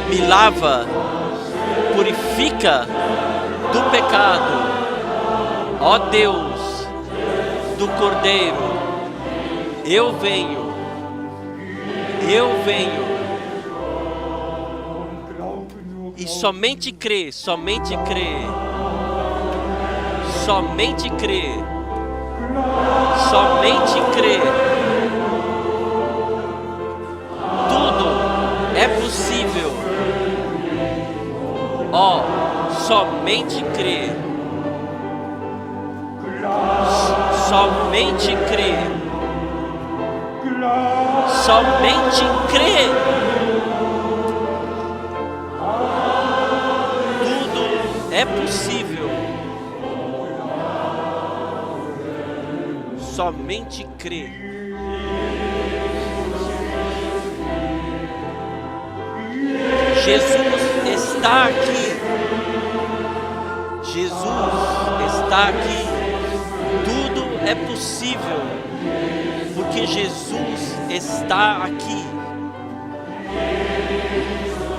me lava, purifica do pecado. Ó Deus do Cordeiro, eu venho. E somente crê, somente crê, somente crê, somente crê. Tudo é possível. Ó, somente crê, somente crê, somente crê. É possível. Somente crer. Jesus está aqui. Jesus está aqui. Tudo é possível, porque Jesus está aqui.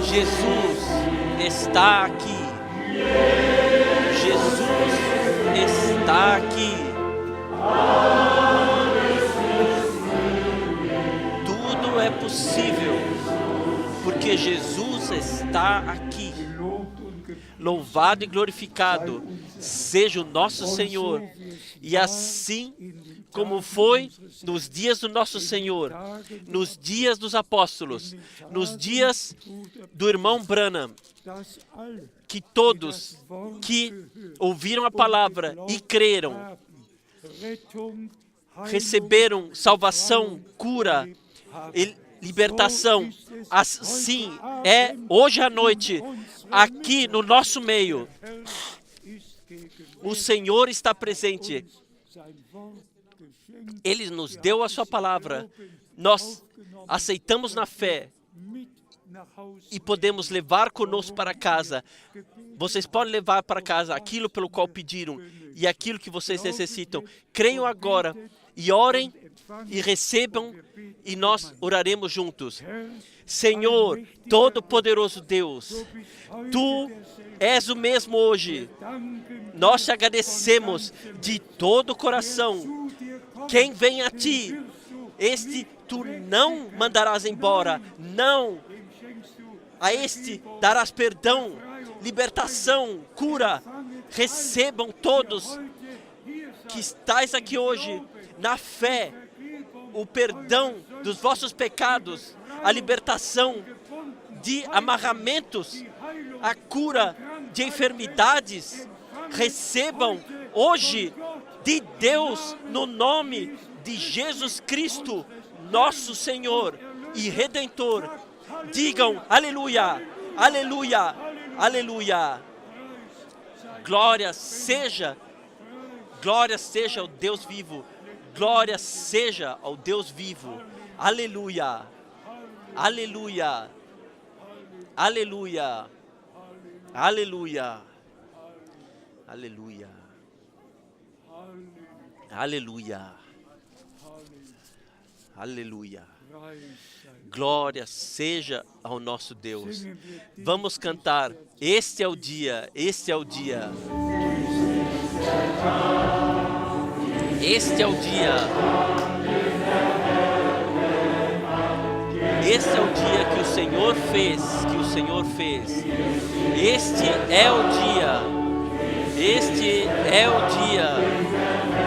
Jesus está aqui. Jesus está aqui. possa estar aqui. gelobt und gepriesen Louvado e glorificado seja o nosso Senhor. E assim como foi nos dias do nosso Senhor, nos dias dos apóstolos, nos dias do irmão Branham, dass alle que todos que ouviram a palavra e creram, Rettung, Heilung, receberam salvação, cura e libertação. Assim é hoje à noite, aqui no nosso meio. ist gegenwärtig, O Senhor está presente. sein Wort geschenkt, Ele nos deu a sua palavra. Nós aceitamos na fé mit nach Hause e podemos levar conosco para casa. Vocês podem levar para casa aquilo pelo qual pediram e aquilo que vocês necessitam. Creiam agora e orem e recebam e nós oraremos juntos. Senhor, Todo-Poderoso Deus, Tu és o mesmo hoje. Nós te agradecemos de todo o coração. Quem vem a Ti, este Tu não mandarás embora. Não. A este darás perdão, libertação, cura. Recebam todos que estáis aqui hoje na fé, o perdão dos vossos pecados, a libertação de amarramentos, a cura de enfermidades. Recebam hoje de Deus no nome de Jesus Cristo, nosso Senhor e Redentor. Digam aleluia, aleluia, aleluia. Glória seja ao Deus vivo. Glória seja ao Deus vivo. Aleluia, aleluia, aleluia, aleluia, aleluia, aleluia, aleluia. Glória seja ao nosso Deus. Vamos cantar. Este é o dia, este é o dia. Este é o dia. Este é o dia que o Senhor fez, que o Senhor fez. Este é o dia. Este é o dia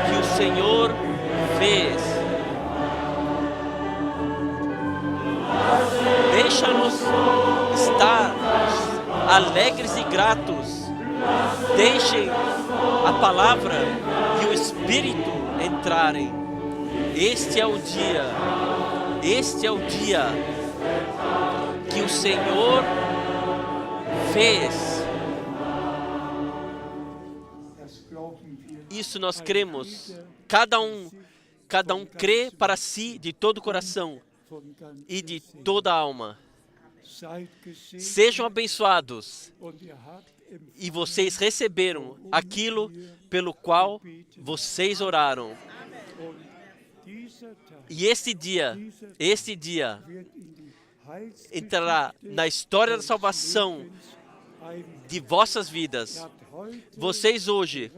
que o Senhor fez. Deixa-nos estar alegres e gratos. Deixem a palavra e o Espírito entrarem. Este é o dia. Este é o dia que o Senhor fez. Isso nós cremos. Cada um crê para si de todo o coração e de toda a alma. Sejam abençoados. E vocês receberam aquilo pelo qual vocês oraram. E este dia entrará na história da salvação de vossas vidas. Vocês hoje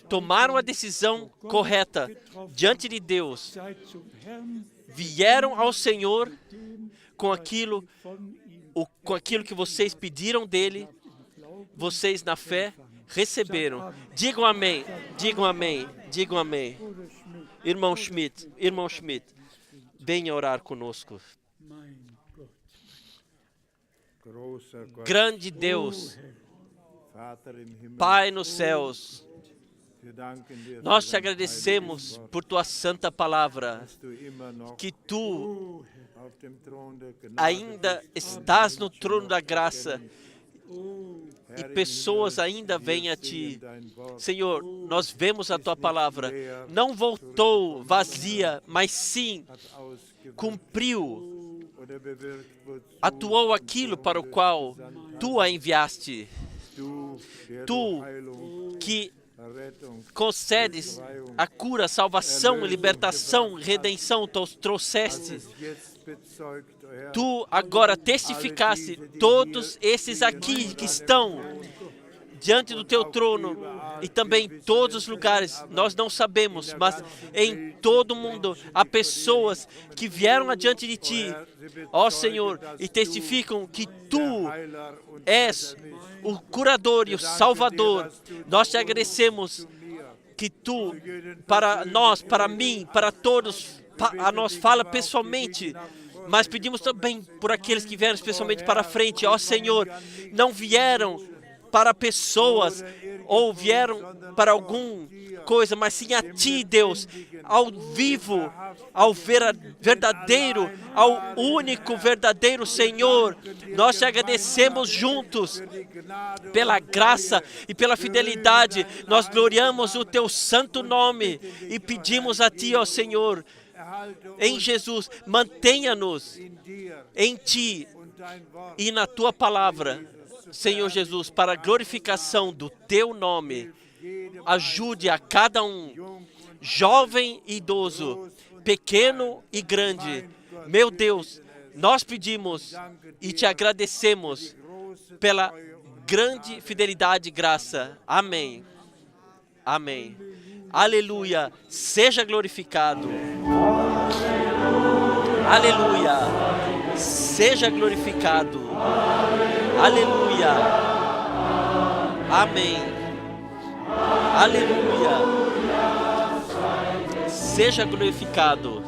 tomaram a decisão correta diante de Deus. Vieram ao Senhor com aquilo que vocês pediram dele. Vocês na fé receberam. Digam amém, digam amém, digam amém. Irmão Schmidt, venha orar conosco. Grande Deus, Pai nos céus, nós te agradecemos por tua santa palavra, que tu ainda estás no trono da graça e pessoas ainda vêm a ti. Senhor, nós vemos a tua palavra. Não voltou vazia, mas sim cumpriu, atuou aquilo para o qual tu a enviaste. Tu que concedes a cura, salvação, libertação, redenção, tu trouxeste. Tu agora testificaste todos esses aqui que estão diante do teu trono, e também em todos os lugares, nós não sabemos, mas em todo o mundo há pessoas que vieram adiante de Ti, ó Senhor, e testificam que Tu és o curador e o salvador. Nós te agradecemos que Tu, para nós, para mim, para todos, a nós fala pessoalmente, mas pedimos também por aqueles que vieram especialmente para a frente. Ó Senhor, não vieram para pessoas ou vieram para alguma coisa, mas sim a Ti, Deus, ao vivo, ao verdadeiro, ao único verdadeiro Senhor. Nós te agradecemos juntos pela graça e pela fidelidade. Nós gloriamos o Teu santo nome e pedimos a Ti, ó Senhor, em Jesus, mantenha-nos em Ti e na Tua palavra, Senhor Jesus, para a glorificação do Teu nome. Ajude a cada um, jovem e idoso, pequeno e grande. Meu Deus, nós pedimos e Te agradecemos pela grande fidelidade e graça. Amém. Amém. Aleluia. Seja glorificado. Aleluia. Seja glorificado. Aleluia. Amém. Aleluia. Seja glorificado.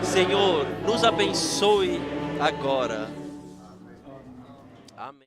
Senhor, nos abençoe agora.